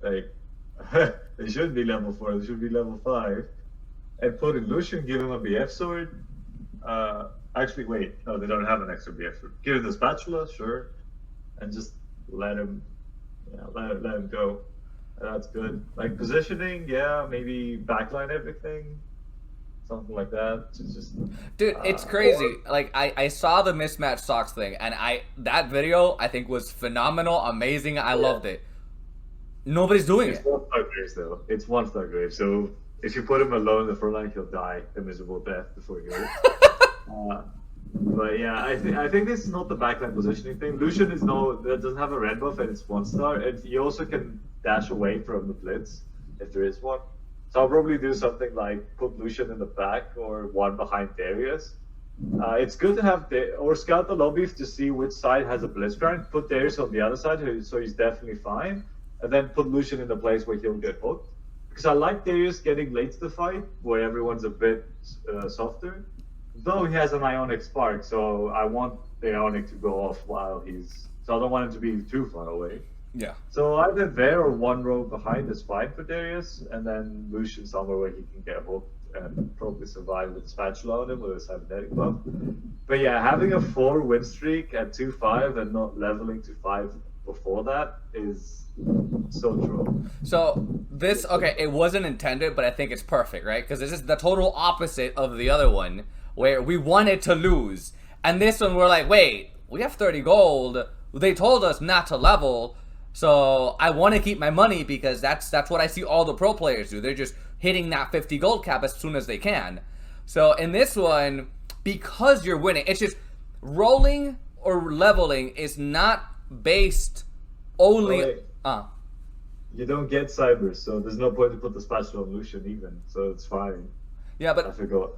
Speaker 2: Like, they should be level 4. They should be level 5. And put in Lucian, give him a BF sword. Actually, wait. No, they don't have an extra BF sword. Give him the spatula, sure, and just let him go. That's good. Like positioning, yeah, maybe backline everything. Something like that.
Speaker 1: Dude, it's crazy. Like I saw the mismatch socks thing, and that video I think was phenomenal, amazing. I loved it. Nobody's doing it.
Speaker 2: It's 1-star grave though. It's 1-star grave. So if you put him alone in the front line, he'll die a miserable death before he goes. But yeah, I think this is not the backline positioning thing. Lucian that doesn't have a red buff and it's 1-star, and he also can dash away from the blitz if there is one. So I'll probably do something like put Lucian in the back or one behind Darius. It's good to have or scout the lobby to see which side has a blitzcrank. Put Darius on the other side, so he's definitely fine, and then put Lucian in the place where he'll get hooked. Because I like Darius getting late to the fight, where everyone's a bit softer. Though he has an Ionic Spark, so I want the Ionic to go off while so I don't want him to be too far away.
Speaker 1: Yeah.
Speaker 2: So either there or one row behind is fine for Darius, and then Lucian somewhere where he can get hooked and probably survive with Spatula on him with a cybernetic buff. But yeah, having a 4 win streak at 2-5 and not leveling to 5 before that is so true.
Speaker 1: So it wasn't intended, but I think it's perfect, right? Because this is the total opposite of the other one, where we wanted to lose. And this one, we're like, wait, we have 30 gold. they told us not to level, so I want to keep my money because that's what I see all the pro players do. They're just hitting that 50 gold cap as soon as they can. So in this one, because you're winning, it's just rolling or leveling is not based only.
Speaker 2: You don't get cyber, so there's no point to put the special on Lucian even, so it's fine.
Speaker 1: Yeah, but
Speaker 2: I forgot.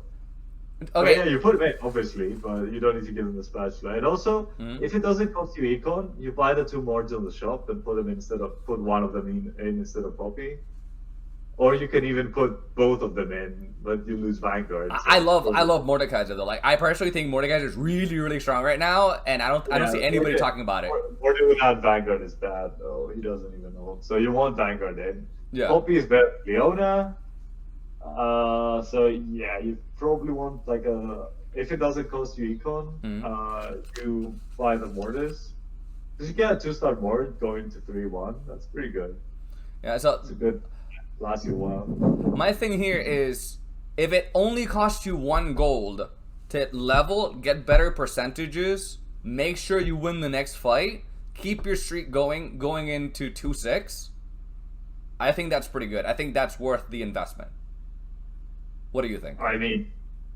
Speaker 1: okay.
Speaker 2: But yeah, you put him in, obviously, but you don't need to give him the spatula. And also, if it doesn't cost you econ, you buy the 2 mods on the shop and put one of them in instead of Poppy. Or you can even put both of them in, but you lose Vanguard. So
Speaker 1: I love Mordekaiser though. Like I personally think Mordekaiser is really strong right now, and I don't see anybody talking about it.
Speaker 2: Mordekaiser without Vanguard is bad though. He doesn't even know. So you want Vanguard in.
Speaker 1: Yeah.
Speaker 2: Poppy is better than Leona. So yeah, you probably want like if it doesn't cost you econ, you buy the Mortis. Because you get a 2-star Mord going to 3-1. That's pretty good.
Speaker 1: Yeah, so
Speaker 2: it's a good last you a while.
Speaker 1: My thing here is if it only costs you 1 gold to level, get better percentages, make sure you win the next fight, keep your streak going into 2-6. I think that's pretty good. I think that's worth the investment. What do you think?
Speaker 2: I mean,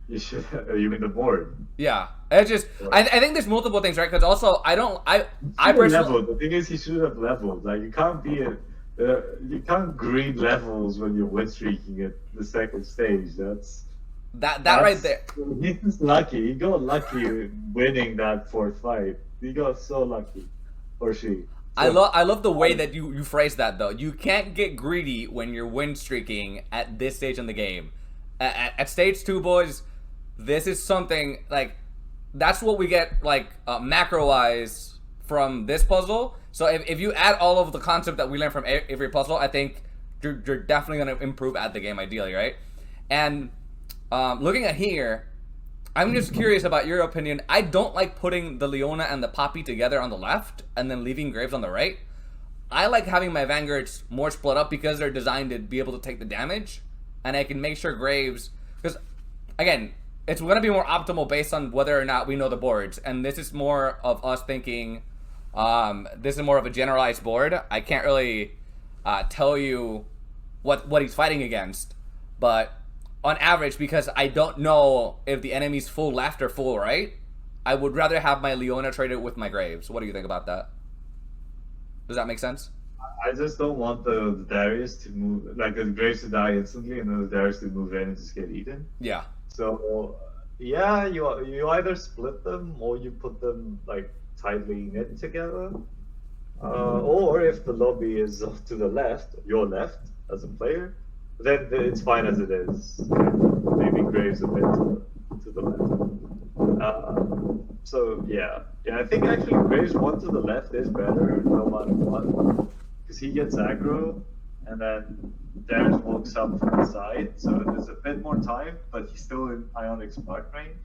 Speaker 2: you should. You mean the board?
Speaker 1: Yeah, it's just. I think there's multiple things, right? Because also, I personally.
Speaker 2: Leveled. The thing is, he should have leveled. Like you can't be you can't green levels when you're win streaking at the second stage. That's
Speaker 1: right there.
Speaker 2: He's lucky. He got lucky winning that 4th fight. He got so lucky, or she. So,
Speaker 1: I love the way that you phrase that though. You can't get greedy when you're win streaking at this stage in the game. At stage 2, boys, this is something like that's what we get like macro wise from this puzzle. So if you add all of the concept that we learned from every puzzle, I think you're definitely going to improve at the game ideally, right? And looking at here, I'm just curious about your opinion. I don't like putting the Leona and the Poppy together on the left and then leaving Graves on the right. I like having my Vanguards more split up because they're designed to be able to take the damage. And I can make sure Graves, because again, it's going to be more optimal based on whether or not we know the boards. And this is more of us thinking, this is more of a generalized board. I can't really tell you what he's fighting against. But on average, because I don't know if the enemy's full left or full right, I would rather have my Leona traded with my Graves. What do you think about that? Does that make sense?
Speaker 2: I just don't want the Darius to move, like the Graves to die instantly, and then the Darius to move in and just get eaten.
Speaker 1: Yeah.
Speaker 2: So yeah, you either split them or you put them like tightly knit together, or if the lobby is to the left, your left as a player, then it's fine as it is. Maybe Graves a bit to the left. So yeah, I think actually Graves 1 to the left is better no matter what. Because he gets aggro, and then Darius walks up from the side, so there's a bit more time, but he's still in Ionic Spark range,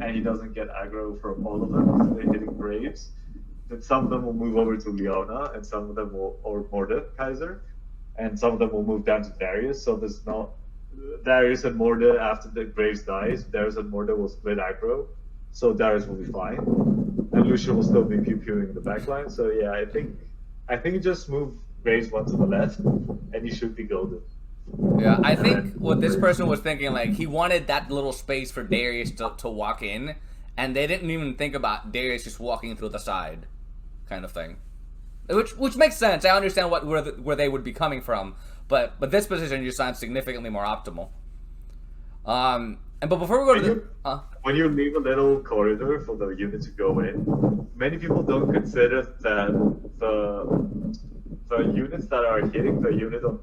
Speaker 2: and he doesn't get aggro from all of them, so they're hitting Graves. Then some of them will move over to Leona, and some of them will, or Mordekaiser, and some of them will move down to Darius, so there's not... Darius and Morde, after the Graves dies, Darius and Morde will split aggro, so Darius will be fine, and Lucian will still be pew-pewing the backline, so yeah, I think just move Graves 1 to the left, and you should be golden.
Speaker 1: Yeah, I think what this person was thinking, like, he wanted that little space for Darius to walk in, and they didn't even think about Darius just walking through the side, kind of thing. Which makes sense. I understand where they would be coming from, but this position just sounds significantly more optimal. But before we go to
Speaker 2: when you leave a little corridor for the unit to go in, many people don't consider that the units that are hitting the unit on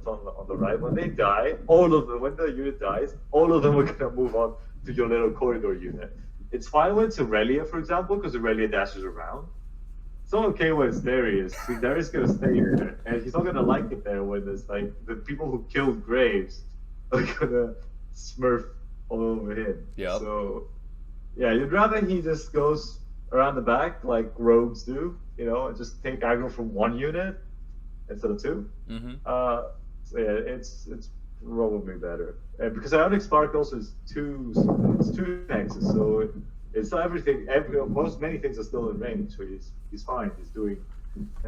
Speaker 2: the right, when they die, when the unit dies, all of them are gonna move on to your little corridor unit. It's fine when it's Aurelia, for example, because Aurelia dashes around. It's not okay when it's Darius. Darius is gonna stay there, and he's not gonna like it there when there's like the people who killed Graves are gonna smurf all over him.
Speaker 1: Yep.
Speaker 2: So yeah, you'd rather he just goes around the back like rogues do, and just take aggro from 1 unit instead of 2.
Speaker 1: Mm-hmm.
Speaker 2: So yeah, it's probably better. And because Ionic Spark also is 2 nexus, so It's not everything. Many things are still in range, so he's fine.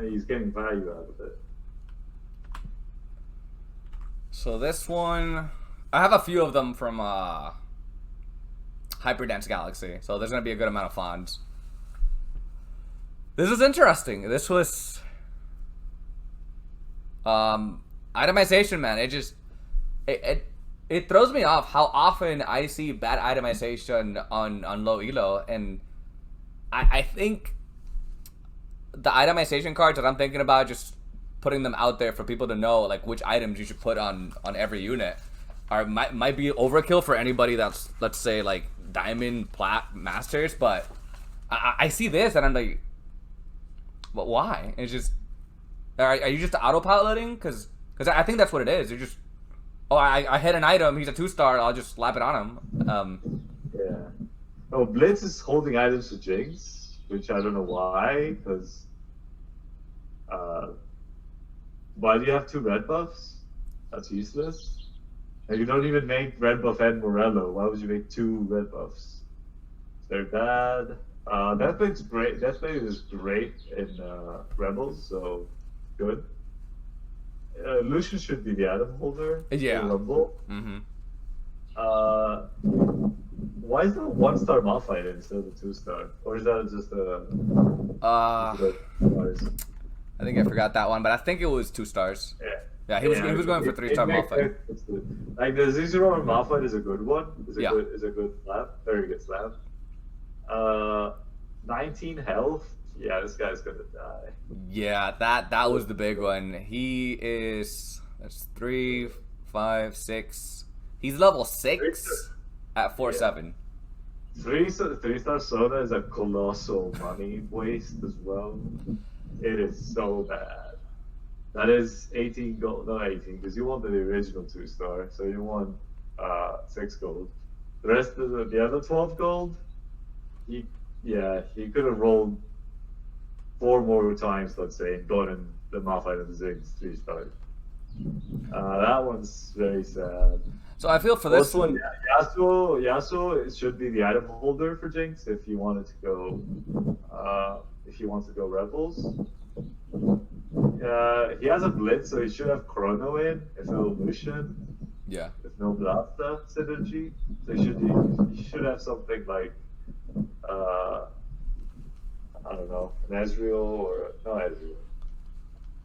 Speaker 2: He's getting value out of it.
Speaker 1: So this one, I have a few of them from Hyperdense Galaxy, so there's gonna be a good amount of funds. This is interesting. This was itemization, man. It throws me off how often I see bad itemization on low elo, and I think the itemization cards that I'm thinking about, just putting them out there for people to know like which items you should put on every unit, might be overkill for anybody that's, let's say, like diamond, plat, masters. But I see this and I'm like, but why? It's just, are you just autopiloting? Because I think that's what it is. You're just, oh, I hit an item, he's a 2-star, I'll just slap it on him.
Speaker 2: Yeah. Oh, Blitz is holding items to Jinx, which I don't know why, because why do you have 2 red buffs? That's useless. And you don't even make red buff and Morello. Why would you make 2 red buffs? It's very bad. Deathblade's great. Deathblade is great in Rebels, so good. Lucian should be the item holder.
Speaker 1: Yeah.
Speaker 2: Rumble.
Speaker 1: Mm-hmm.
Speaker 2: Why is there a 1-star Malphite instead of a 2-star? Or is that just a?
Speaker 1: I think I forgot that one, but I think it was 2 stars.
Speaker 2: Yeah.
Speaker 1: Yeah, he was going for 3-star Malphite.
Speaker 2: Like the Zizuro Malphite is a good one. Is a
Speaker 1: Yeah.
Speaker 2: good slap. Very good slap. 19 health. Yeah, this guy's gonna die.
Speaker 1: Yeah, that was the big one. He is, that's 3, 5, 6. He's level 6 at 4-7.
Speaker 2: 3-star Soda is a colossal money waste as well. It is so bad. That is 18 gold, not 18, because you wanted the original 2-star, so you want 6 gold. The rest of the other 12 gold, he could have rolled 4 more times, let's say, and gotten the Malphite and the Ziggs 3-stars. That one's very sad.
Speaker 1: So I feel for this
Speaker 2: Also,
Speaker 1: one,
Speaker 2: Yasuo, it should be the item holder for Jinx if you wanted to go Rebels. He has a Blitz, so he should have Chrono in, if no Lucian,
Speaker 1: yeah.
Speaker 2: if no Blasta synergy. So he should have something like, I don't know, an Ezreal or no Ezreal.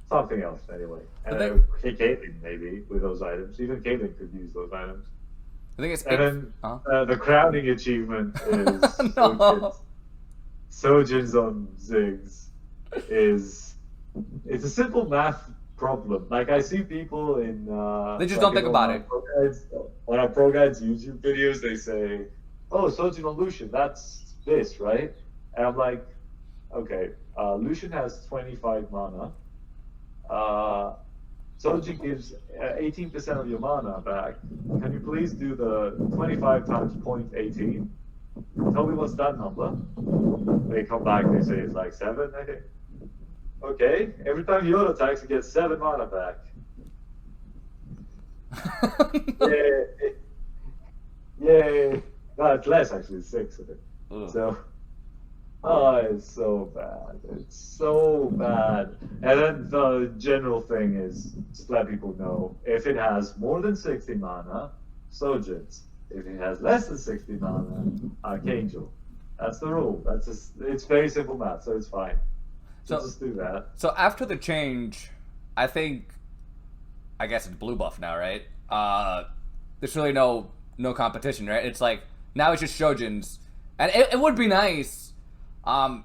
Speaker 2: Something else anyway. And Caitlyn maybe with those items. Even Caitlyn could use those items.
Speaker 1: I think it's
Speaker 2: And then the crowning achievement is
Speaker 1: No.
Speaker 2: Sojins on Ziggs it's a simple math problem. Like I see people in
Speaker 1: They just don't think about it.
Speaker 2: On our proguides YouTube videos, they say, "Oh, Sojin on Lucian, that's this, right?" And I'm like, "Okay, Lucian has 25 mana. Sojin gives 18% of your mana back. Can you please do the 25 times 0.18? Tell me what's that number?" They come back, they say it's like 7, I think. Okay, every time you auto attacks, you get 7 mana back. Yay. No, it's less actually, it's 6 of it.
Speaker 1: Ugh.
Speaker 2: So, it's so bad. It's so bad. And then the general thing is, just let people know, if it has more than 60 mana, Sojins. If it has less than 60 mana, Archangel. That's the rule. It's very simple math, so it's fine. So just do that.
Speaker 1: So after the change, I guess it's blue buff now, right? There's really no competition, right? It's like now it's just Shojins, and it would be nice. Would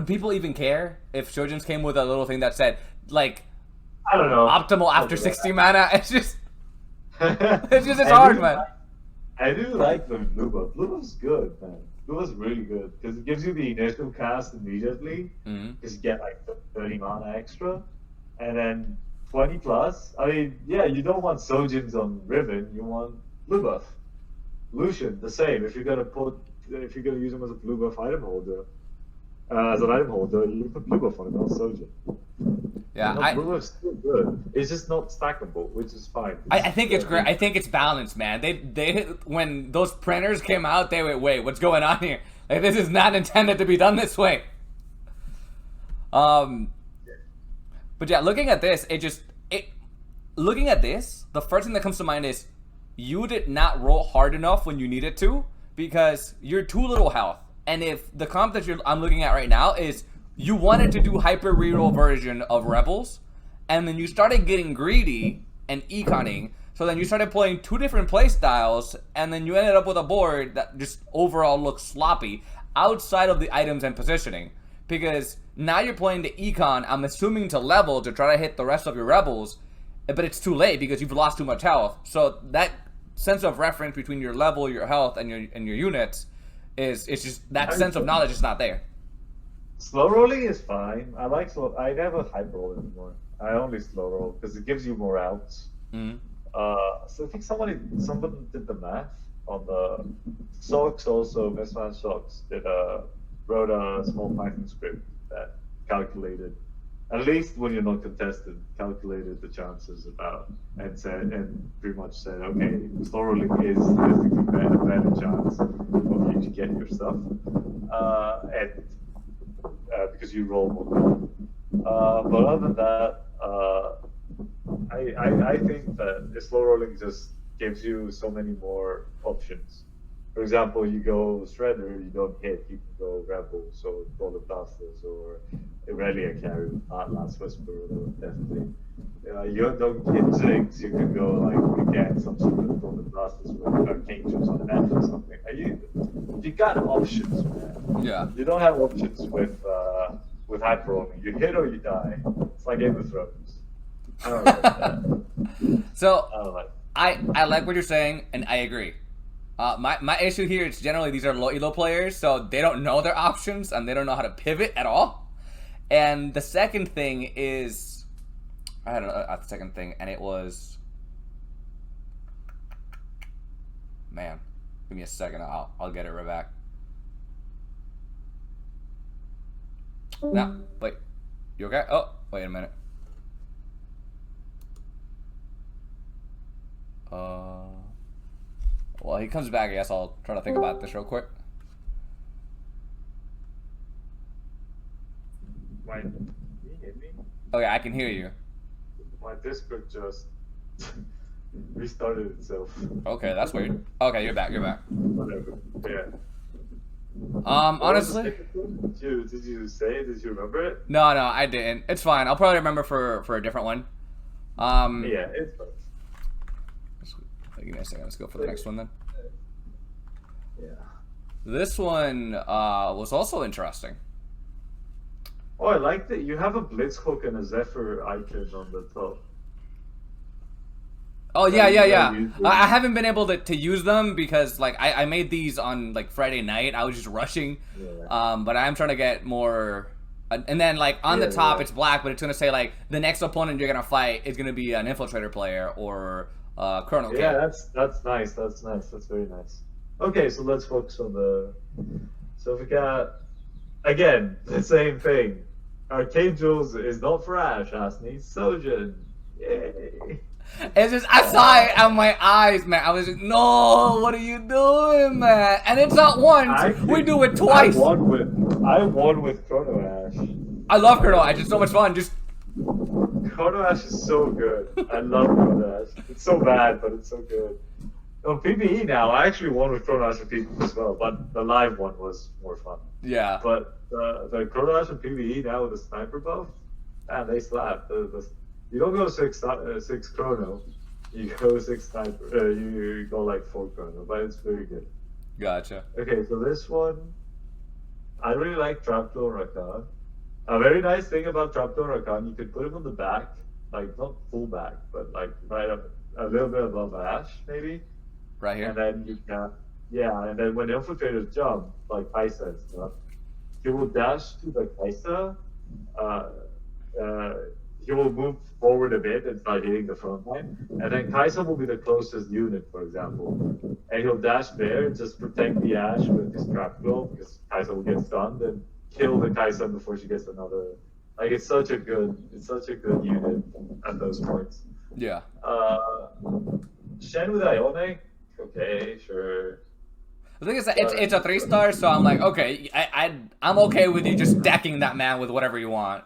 Speaker 1: people even care if Shojins came with a little thing that said like,
Speaker 2: I don't know,
Speaker 1: optimal after 60 mana? It's just it's hard, man.
Speaker 2: I do like the blue buff. Blue buff's good, man. Blue buff's really good because it gives you the initial cast immediately. Because you get like 30 mana extra, and then 20 plus. I mean, yeah, you don't want Sojins on Riven. You want blue buff. Lucian, the same. If you're gonna use him as a blue buff item holder, you put blue buff on him, not Sojin. You
Speaker 1: Yeah,
Speaker 2: know, blue is still good. It's just not stackable, which is fine.
Speaker 1: I think it's great. I think it's balanced, man. They when those printers came out, they wait, what's going on here? Like, this is not intended to be done this way. Um, but yeah, looking at this, looking at this, the first thing that comes to mind is you did not roll hard enough when you needed to because you're too little health. And if the comp that I'm looking at right now is you wanted to do hyper reroll version of Rebels, and then you started getting greedy and econing, so then you started playing two different play styles, and then you ended up with a board that just overall looks sloppy outside of the items and positioning. Because now you're playing the econ, I'm assuming to level to try to hit the rest of your Rebels, but it's too late because you've lost too much health. So that sense of reference between your level, your health, and your units it's just that sense of knowledge is not there.
Speaker 2: Slow rolling is fine. I like slow. I never hyper roll anymore. I only slow roll because it gives you more outs.
Speaker 1: Mm-hmm.
Speaker 2: So I think someone did the math on the Socks also. Bestman Socks wrote a small Python script that calculated, at least when you're not contested, calculated the chances about and pretty much said, okay, slow rolling is a better chance of you to get your stuff, and because you roll more. But other than that, I think that the slow rolling just gives you so many more options. For example, you go Shredder, you don't hit, you can go Rebels or Golden Blasters or Irelia carry with Last Whisperer, definitely. You don't hit Ziggs, you can go like again some sort of Golden Blasters with Archangels on F or something. You got options, man.
Speaker 1: Yeah.
Speaker 2: You don't have options with hyper rolling. You hit or you die. It's like Game of Thrones. I don't like that.
Speaker 1: So
Speaker 2: I don't like.
Speaker 1: I like what you're saying, and I agree. My issue here is generally these are low elo players, so they don't know their options and they don't know how to pivot at all. And the second thing is, I had a second thing, and it was, man, give me a second, I'll get it right back. No, wait, you okay? Oh, wait a minute. Well, he comes back, I guess I'll try to think about this real quick.
Speaker 2: Can you hear me?
Speaker 1: Okay, I can hear you.
Speaker 2: My Discord just restarted itself.
Speaker 1: Okay, that's weird. Okay, you're back.
Speaker 2: Whatever. Yeah.
Speaker 1: Honestly,
Speaker 2: Did you say it? Did you remember it?
Speaker 1: no, I didn't. It's fine. I'll probably remember for a different one.
Speaker 2: Yeah, it's fine.
Speaker 1: Give me a second. Let's go for the next one then.
Speaker 2: Yeah.
Speaker 1: This one was also interesting.
Speaker 2: Oh, I like that you have a Blitzhook and a Zephyr icon on the top.
Speaker 1: Oh yeah. I haven't been able to use them because like I made these on like Friday night. I was just rushing.
Speaker 2: Yeah.
Speaker 1: But I'm trying to get more. And then like on the top it's black, but it's gonna say like the next opponent you're gonna fight is gonna be an infiltrator player or Colonel.
Speaker 2: Yeah, that's nice. That's nice. That's very nice. Okay, so let's focus on the. So we got again the same thing. Archangels is not for Ash. Ash needs Sojin. Yay!
Speaker 1: It's just I saw it on my eyes, man. I was like, no, what are you doing, man? And it's not once. We do it twice.
Speaker 2: I won with Chrono Ash.
Speaker 1: I love Colonel Ash. It's so much fun. Just
Speaker 2: Chrono Ash is so good. I love Chrono Ash. It's so bad, but it's so good. On PvE now, I actually won with Chrono Ash and PvE as well, but the live one was more fun.
Speaker 1: yeah.
Speaker 2: But the Chrono Ash and PvE now with the sniper buff, man, they slap. You don't go six Chrono, you go six sniper. You go like 4 Chrono, but it's very good.
Speaker 1: Gotcha.
Speaker 2: Okay, so this one, I really like Trapdoor Rakan. A very nice thing about Trapdoor Rakan, you could put him on the back, like not full back, but like right up a little bit above Ash, maybe.
Speaker 1: Right here.
Speaker 2: And then you can, and then when the infiltrators jump, like Kaisa and stuff, he will dash to the Kaisa. He will move forward a bit and start hitting the front line. And then Kaisa will be the closest unit, for example. And he'll dash there and just protect the Ash with his trap glow because Kaisa will get stunned and kill the Kaisa before she gets another Like it's such a good unit at those points.
Speaker 1: Yeah.
Speaker 2: Uh, Shen with Ionic, okay, sure.
Speaker 1: The thing is that
Speaker 2: But
Speaker 1: it's a 3-star, so I'm like, okay, I'm okay with you just stacking that man with whatever you want.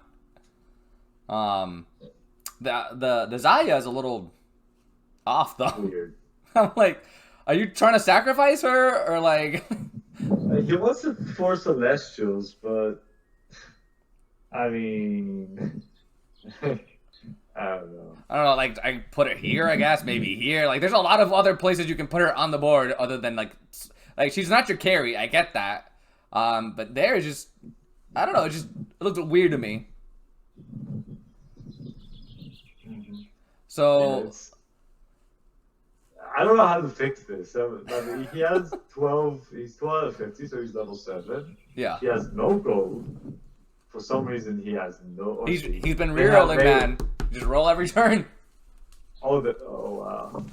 Speaker 1: Um, the Zaya is a little off though.
Speaker 2: weird.
Speaker 1: I'm like, are you trying to sacrifice her or like?
Speaker 2: He wants to force Celestials, but I mean, I don't know.
Speaker 1: I don't know, like I put it here, I guess, maybe here. Like, there's a lot of other places you can put her on the board other than like she's not your carry. I get that, but there is just, I don't know, it looked weird to me.
Speaker 2: Yeah,
Speaker 1: So
Speaker 2: I don't know how to fix this. I mean, he has 12. He's 12 out of 50, so he's level 7.
Speaker 1: yeah,
Speaker 2: He has no gold. For some reason, he has no.
Speaker 1: he's been
Speaker 2: They have
Speaker 1: rerolling,
Speaker 2: made-
Speaker 1: man. Just roll every turn.
Speaker 2: Oh, wow.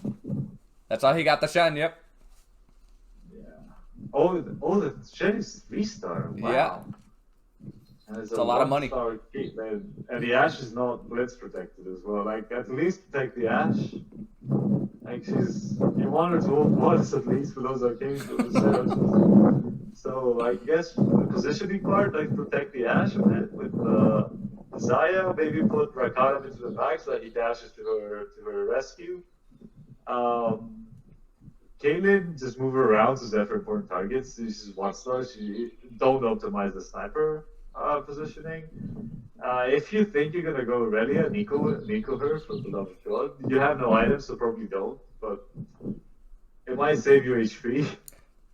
Speaker 1: That's how he got the Shen. Yep.
Speaker 2: Yeah. The Shen is 3-star. Wow.
Speaker 1: Yeah.
Speaker 2: And it's
Speaker 1: a lot of money.
Speaker 2: 1-star Caitlyn, and the Ash is not blitz protected as well. Like, at least protect the Ash. Like, you want her to hold once at least for those arcane setups. So, I guess the positioning part, like, protect the Ash a bit with Zaya, maybe put Rakanam into the back so that he dashes to her rescue. Caitlyn, just move her around so that for important targets. She's just 1-star. Don't optimize the sniper positioning. If you think you're gonna go Relia, Nico her for the love of God. You have no items, so probably don't. But it might save you HP.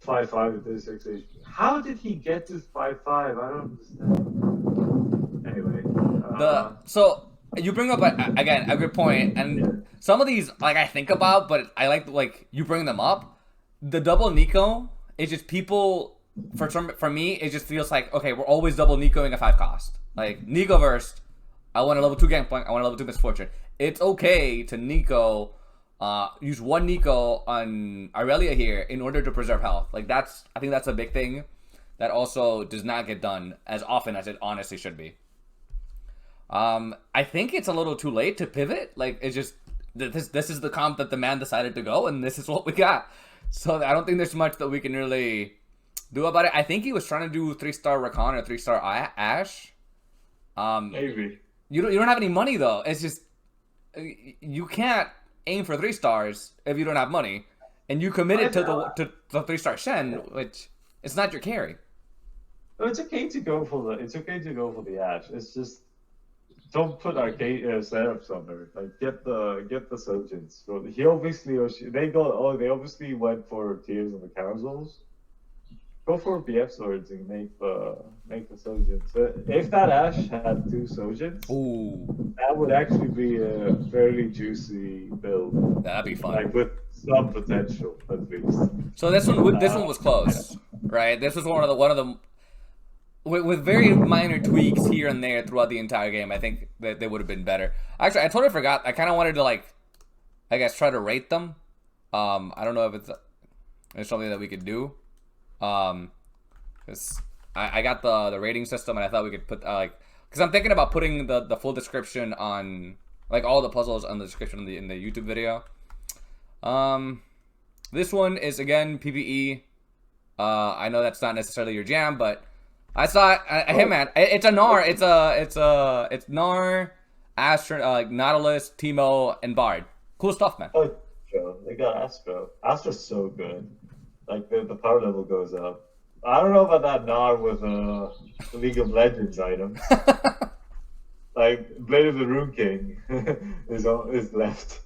Speaker 2: 5-5 and 36 HP. How did he get to 5-5? I don't understand. Anyway.
Speaker 1: So you bring up again a good point, and some of these like I think about, but I like you bring them up. The double Nico is just people for me. It just feels like okay, we're always double Nicoing a 5 cost. Like Nico versed, I want a level 2 Gangplank, I want a level 2 Misfortune. It's okay to Nico. Use 1 Nico on Aurelia here in order to preserve health. Like I think that's a big thing that also does not get done as often as it honestly should be. I think it's a little too late to pivot. Like it's just this is the comp that the man decided to go, and this is what we got. So I don't think there's much that we can really do about it. I think he was trying to do 3-star Rakan or 3-star Ash.
Speaker 2: Maybe.
Speaker 1: You don't have any money though. It's just you can't aim for 3 stars if you don't have money, and you committed to the 3-star Shen, which it's not your carry.
Speaker 2: It's okay to go for the Ash. It's just don't put arcade setups on her. Like get the Sojins. So he obviously they obviously went for tiers on the carousels. Go for BF swords and make the Sojins. If that Ash had 2 Sojins, that would actually be a fairly juicy build.
Speaker 1: That'd be fun.
Speaker 2: Like with some potential at least.
Speaker 1: So this one was close, right? This was one of the with very minor tweaks here and there throughout the entire game. I think that they would have been better. Actually, I totally forgot. I kind of wanted to I guess try to rate them. I don't know if it's something that we could do. Cause I got the rating system and I thought we could put because I'm thinking about putting the full description on all the puzzles on the description in the YouTube video. This one is again PvE. I know that's not necessarily your jam, but I saw it. Hey man, it's a Gnar. It's Gnar, Astra, Nautilus, Teemo, and Bard. Cool stuff, man.
Speaker 2: Oh, they got Astro. Astro's so good. Like the power level goes up. I don't know about that Gnar with League of Legends items. Like Blade of the Rune King is left,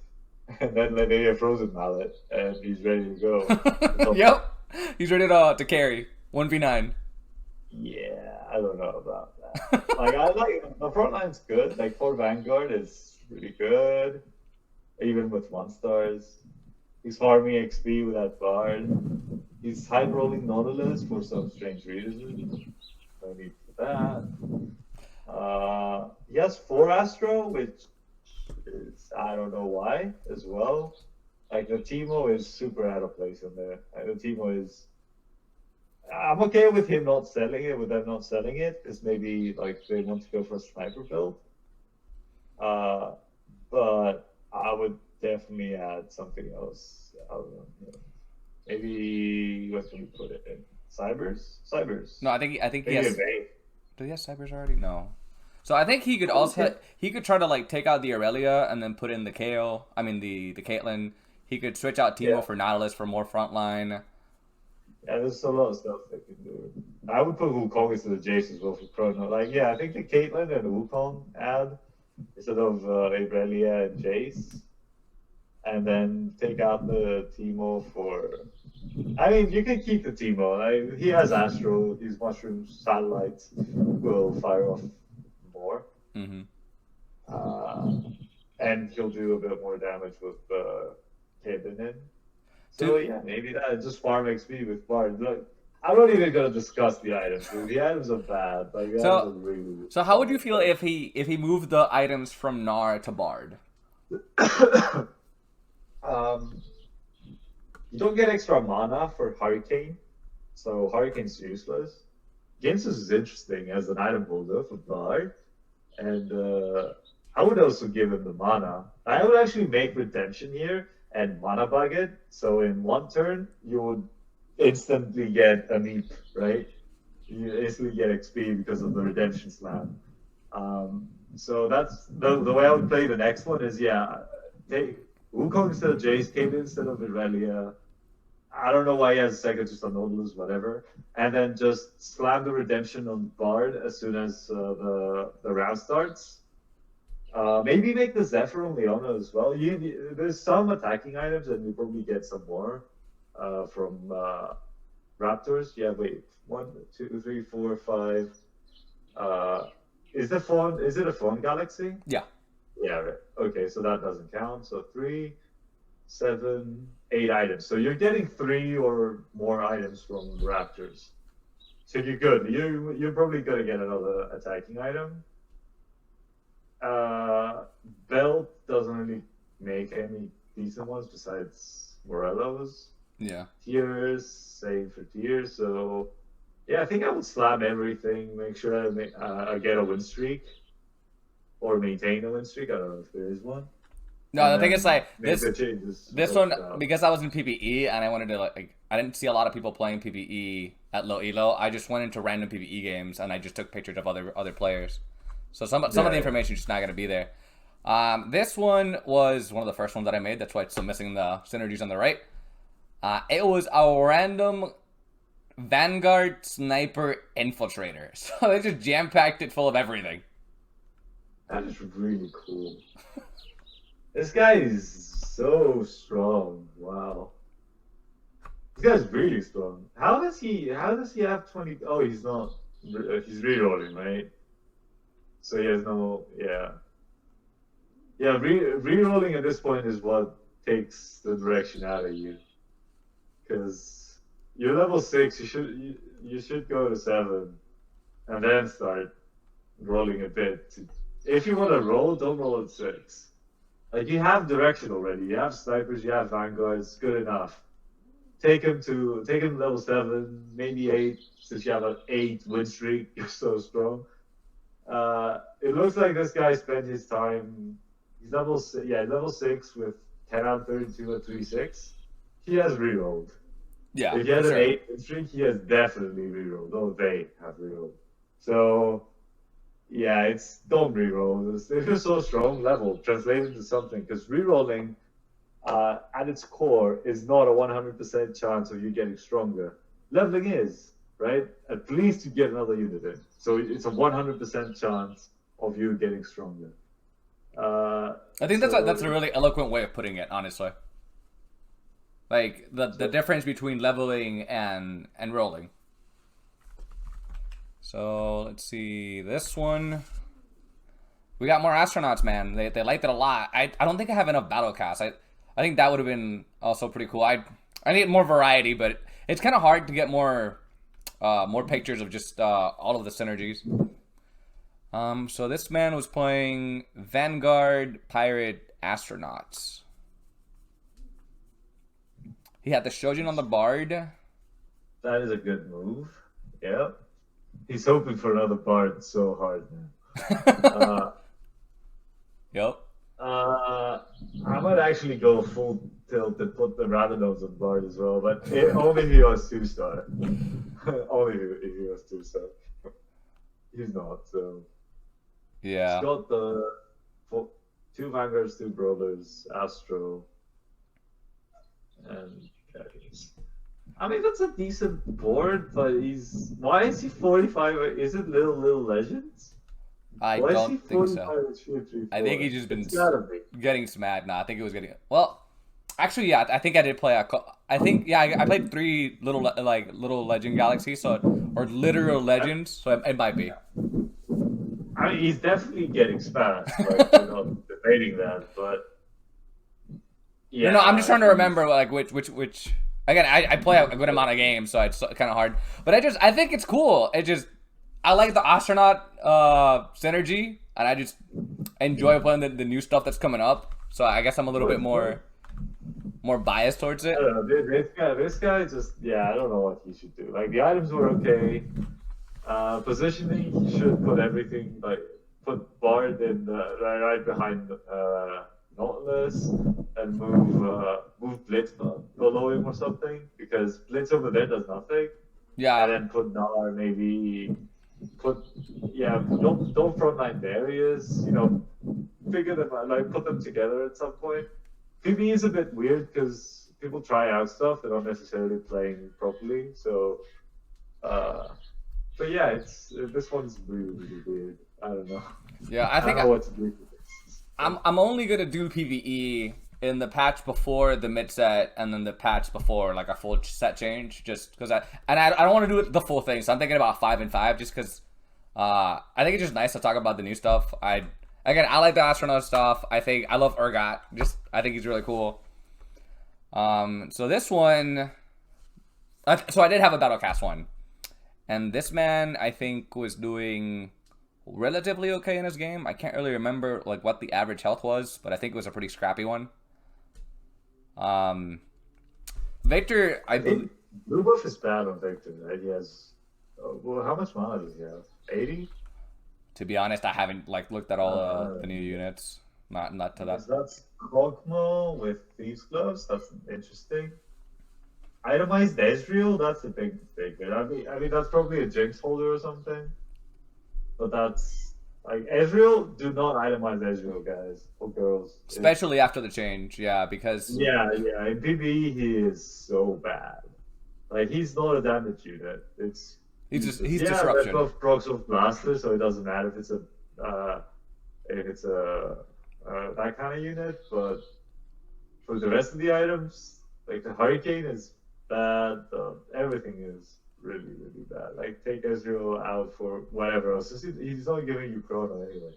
Speaker 2: and then maybe a Frozen Mallet, and he's ready to go.
Speaker 1: Yep, he's ready to carry 1v9.
Speaker 2: Yeah, I don't know about that. I like the front line's good. Like 4 Vanguard is really good, even with 1-stars. He's farming XP with that Bard. He's high rolling Nautilus for some strange reason. No need for that. He has 4 Astro, which is I don't know why as well. Like the Teemo is super out of place in there. Like, the Teemo is I'm okay with him not selling it, with them not selling it, because maybe like they want to go for a sniper build. Uh, but I would definitely add something else. I don't know. Maybe what can we put it in? Cybers? Cybers.
Speaker 1: No, I think he
Speaker 2: Maybe a
Speaker 1: has.
Speaker 2: Vayne.
Speaker 1: Do he have cybers already? No. So I think he could
Speaker 2: Okay.
Speaker 1: also he could try to like take out the Aurelia and then put in the KO. I mean the Caitlyn. He could switch out
Speaker 2: Yeah.
Speaker 1: Teemo for Nautilus for more frontline.
Speaker 2: Yeah, there's a lot of stuff they can do. I would put Wukong into the Jace as well for Chrono. Like, yeah, I think the Caitlyn and the Wukong add instead of Irelia and Jace. And then take out the Teemo for. I mean, you can keep the Teemo. Like, he has Astro. His Mushroom Satellites will fire off more.
Speaker 1: Mm-hmm.
Speaker 2: And he'll do a bit more damage with Caitlyn in. So
Speaker 1: Dude.
Speaker 2: yeah, maybe that just farm XP with Bard. Look, I'm not even gonna discuss the items. Dude. The items are bad. Like the items are really.
Speaker 1: So how would you feel if he moved the items from Gnar to Bard?
Speaker 2: um, you don't get extra mana for Hurricane, so Hurricane's useless. Ginsus is interesting as an item holder for Bard, and I would also give him the mana. I would actually make Redemption here and mana bug it, so in one turn you would instantly get a meep, right? You instantly get XP because of the Redemption Slam. So that's the way I would play the next one is take Wukong instead of Jace, Caitlyn instead of Irelia. I don't know why he has a second just on Nautilus, whatever. And then just slam the Redemption on Bard as soon as the round starts. Maybe make the Zephyr on Leona as well. There's some attacking items, and you probably get some more from Raptors. Yeah, wait. 1, 2, 3, 4, 5. Is it a phone galaxy?
Speaker 1: Yeah.
Speaker 2: Yeah, right. Okay, so that doesn't count. So 3, 7, 8 items. So you're getting 3 or more items from Raptors. So you're good. You're probably gonna get another attacking item. Belt doesn't really make any decent ones besides Morello's.
Speaker 1: Yeah.
Speaker 2: Tears, same for Tears. So yeah, I think I would slam everything. Make sure I get a win streak or maintain a win streak. I don't know if there is one.
Speaker 1: No, the thing is like
Speaker 2: Make the changes.
Speaker 1: this one because I was in PvE and I wanted to like I didn't see a lot of people playing PvE at low elo. I just went into random PvE games and I just took pictures of other players. So some of the information is just not gonna be there. This one was one of the first ones that I made. That's why it's still missing the synergies on the right. It was a random Vanguard Sniper Infiltrator. So they just jam-packed it full of everything.
Speaker 2: That is really cool. This guy is so strong. Wow. This guy's really strong. How does he have 20? Oh, he's not. He's rerolling, right? So he has no. Yeah. Yeah, rerolling at this point is what takes the direction out of you. Because you're level 6, you should go to 7, and then start rolling a bit. If you want to roll, don't roll at 6. Like you have direction already. You have snipers. You have vanguards. Good enough. Take him level 7, maybe 8. Since you have an 8 win streak, you're so strong. It looks like this guy spent his time. He's level 6 with 10 out of 32 at 3-6. He has rerolled.
Speaker 1: Yeah.
Speaker 2: If he has an 8 win streak, he has definitely rerolled. Oh, they have rerolled. So. Yeah, don't reroll. If you're so strong, level, translate it to something. Because rerolling, at its core, is not a 100% chance of you getting stronger. Leveling is, right? At least you get another unit in. So it's a 100% chance of you getting stronger.
Speaker 1: I think that's a really eloquent way of putting it, honestly. Like the difference between leveling and rolling. So let's see this one. We got more astronauts, man. They liked it a lot. I don't think I have enough battle cast. I think that would have been also pretty cool. I need more variety, but it's kind of hard to get more pictures of just all of the synergies. So this man was playing Vanguard Pirate Astronauts. He had the Shojin on the Bard.
Speaker 2: That is a good move. Yeah. He's hoping for another Bard so hard now.
Speaker 1: Yep.
Speaker 2: I might actually go full tilt and put the Radanodes on Bard as well, but only if he was 2-star. Only if he was 2-star. He's not, so.
Speaker 1: Yeah.
Speaker 2: He's got the 2 Vanguards, 2 Brawlers, Astro, and Carries. I mean, that's a decent board, but why is he 45? Is it Little Legends?
Speaker 1: I
Speaker 2: Why
Speaker 1: don't
Speaker 2: is he
Speaker 1: think
Speaker 2: 45
Speaker 1: so.
Speaker 2: with 3-3-4?
Speaker 1: I think he's just been
Speaker 2: It's gotta be.
Speaker 1: getting smacked. No, I think it was getting. Well, actually, yeah, I think I did play I think, yeah, I played 3 little Legend Galaxies, or literal legends, so it might be.
Speaker 2: I mean, he's definitely getting smashed. Like, we're not debating that, but yeah.
Speaker 1: No, I'm just trying to remember like which. Again, I play a good amount of games, so it's kind of hard. But I think it's cool. I like the astronaut synergy, and I just enjoy playing the new stuff that's coming up. So I guess I'm a little bit more biased towards it.
Speaker 2: I don't know. This guy just, I don't know what he should do. Like, the items were okay. Positioning, he should put everything, like, put Bard in right behind Nautilus and move Blitz below him or something, because Blitz over there does nothing.
Speaker 1: Yeah.
Speaker 2: And then put Nar, maybe don't frontline barriers, figure them out, like put them together at some point. PvE is a bit weird because people try out stuff, they're not necessarily playing properly, so but yeah, this one's really weird. I don't know.
Speaker 1: Yeah, I think
Speaker 2: I don't know what to do with this.
Speaker 1: I'm only gonna do PvE in the patch before the mid set, and then the patch before like a full set change, just because I don't want to do it the full thing. So I'm thinking about 5 and 5, just because I think it's just nice to talk about the new stuff. I like the astronaut stuff. I love Urgot. I think he's really cool. So this one, so I did have a Battlecast one, and this man I think was doing relatively okay in his game. I can't really remember like what the average health was, but I think it was a pretty scrappy one. Victor, I believe
Speaker 2: Blue buff is bad on Victor, right? He has well, how much mana does he have? 80?
Speaker 1: To be honest, I haven't like looked at all the new units. Not to that.
Speaker 2: That's Kog'Maw with Thieves Gloves. That's interesting. Itemized Ezreal, that's a big thing. I mean that's probably a Jinx holder or something. But that's like Ezreal. Do not itemize Ezreal, guys or girls.
Speaker 1: Especially after the change, yeah, because
Speaker 2: yeah. In PvE, he is so bad. Like he's not a damage unit. He's
Speaker 1: disruption.
Speaker 2: Yeah, procs of blaster, so it doesn't matter if it's a that kind of unit. But for the rest of the items, like the Hurricane is bad. Everything is really bad. Like take Ezreal out for whatever else. He's not giving you chrono anyway.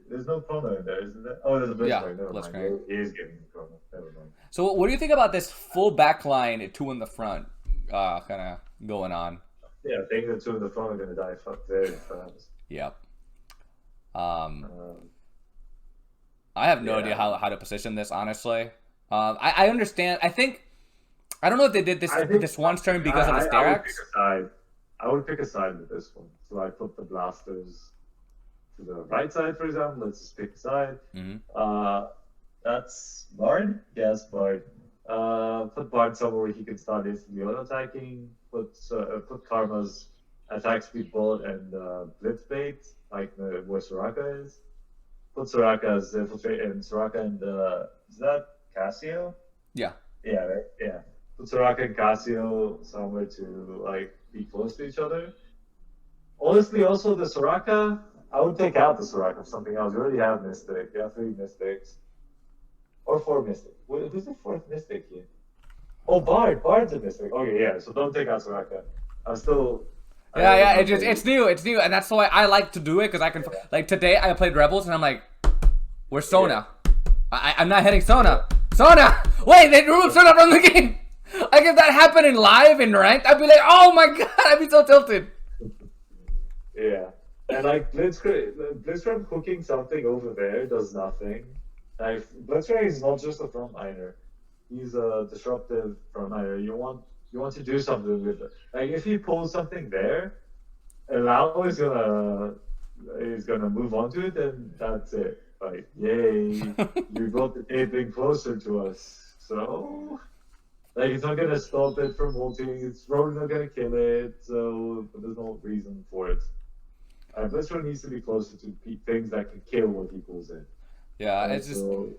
Speaker 2: There's no chrono in there, isn't there? Oh, there's a Blitzcrank. Never mind. He is giving you chrono. Never mind.
Speaker 1: So what do you think about this full backline at 2 in the front, kind of going on?
Speaker 2: Yeah, I think the 2 in the front are gonna die very fast.
Speaker 1: Yep. I have no idea how to position this, honestly. I understand. I don't know if they did this one turn because of the Sterax.
Speaker 2: I would pick a side with this one. So I put the blasters to the right side, for example. Let's just pick a side.
Speaker 1: Mm-hmm.
Speaker 2: That's Bard. Yes, Bard. Put Bard somewhere where he can start instantly auto-attacking. Put Karma's attack speed bullet and blitz bait, like where Soraka is. Put Soraka as infiltrate, and Soraka and is that Cassio?
Speaker 1: Yeah.
Speaker 2: Yeah, right? Yeah. Put Soraka and Cassio somewhere to like be close to each other. Honestly, also the Soraka, I would take out the Soraka for something else. You already have Mystic. You have 3 Mystics. Or 4 Mystic. Who's the 4th Mystic here? Oh, Bard. Bard's a Mystic. Okay, yeah. So don't take out Soraka. I'm still.
Speaker 1: Yeah. It's new, and that's why I like to do it, because I can. Like today, I played Rebels, and I'm like, "Where's Sona? Yeah. I'm not hitting Sona. Sona! Wait, they removed Sona from the game. Like if that happened in live in ranked, I'd be like, "Oh my god!" I'd be so tilted.
Speaker 2: Yeah, and like Blitzcrank cooking something over there does nothing. Like Blitzcrank is not just a frontliner; he's a disruptive frontliner. You want You want to do something with it. Like if you pull something there, and Lao is gonna move on to it, then that's it. Like, yay, you got the taping closer to us. So like it's not gonna stop it from molting, it's probably not gonna kill it, so there's no reason for it. Blistering needs to be closer to things that can kill what he pulls in.
Speaker 1: Yeah,
Speaker 2: Right?
Speaker 1: it's just
Speaker 2: So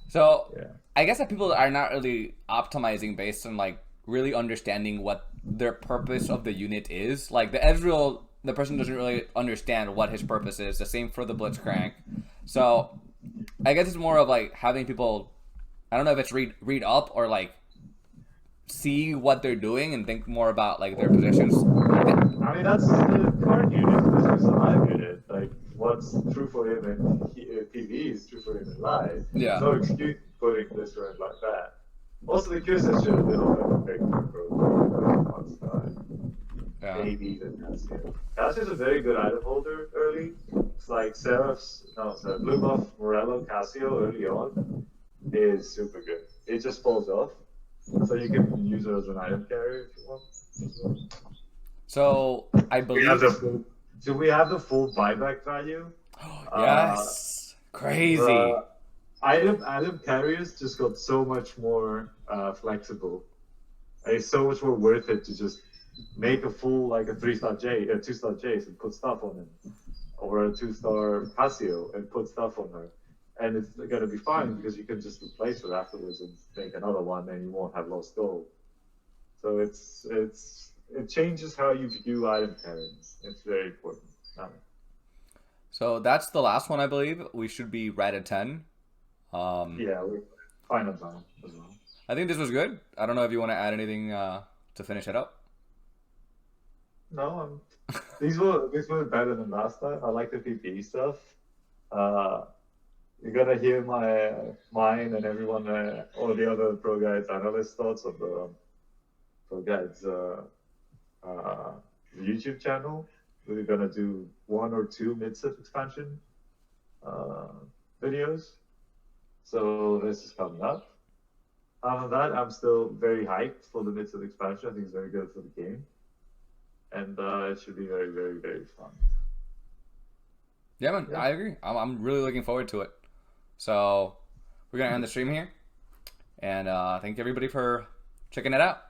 Speaker 1: so.
Speaker 2: yeah.
Speaker 1: I guess that people are not really optimizing based on like really understanding what their purpose of the unit is. Like the Ezreal, the person doesn't really understand what his purpose is. The same for the Blitzcrank. So I guess it's more of like having people. I don't know if it's read up or like see what they're doing and think more about like their positions.
Speaker 2: I mean, that's the current unit. This is a live unit. Like, what's true for him in PvE is true for him in live. There's
Speaker 1: Yeah.
Speaker 2: no excuse for putting this around like that. Also, the QSS should have been on the big bro.
Speaker 1: Yeah.
Speaker 2: Maybe even Cassio. Cassio's a very good item holder early. It's like Seraph's, no, sorry, Blue Buff, Morello, Cassio early on is super good. It just falls off. So you can use it as an item carrier if you want.
Speaker 1: So I
Speaker 2: We have
Speaker 1: believe.
Speaker 2: the full, do we have the full buyback value?
Speaker 1: Yes. Crazy.
Speaker 2: The item carriers just got so much more flexible. It's so much more worth it to just make a full like a 3-star J, a 2-star Jace and put stuff on him, or a 2-star Casio and put stuff on her, and it's gonna be fine because you can just replace her afterwards and make another one, and you won't have lost gold. So it changes how you view item carrying. It's very important.
Speaker 1: So that's the last one, I believe. We should be right at 10. Um,
Speaker 2: Yeah, we final time as well.
Speaker 1: I think this was good. I don't know if you want to add anything to finish it up.
Speaker 2: No, these were better than last time. I like the PPE stuff. Uh, you're gonna hear mine and everyone, all the other pro guides analyst thoughts of the pro guides uh, YouTube channel. We're gonna do 1 or 2 mid-set expansion uh, videos. So this is coming up. Other than that, I'm still very hyped for the mid-set expansion. I think it's very good for the game, and it should be very, very, very fun.
Speaker 1: Yeah, man,
Speaker 2: Yeah.
Speaker 1: I agree. I'm really looking forward to it. So we're gonna end the stream here, and thank everybody for checking it out.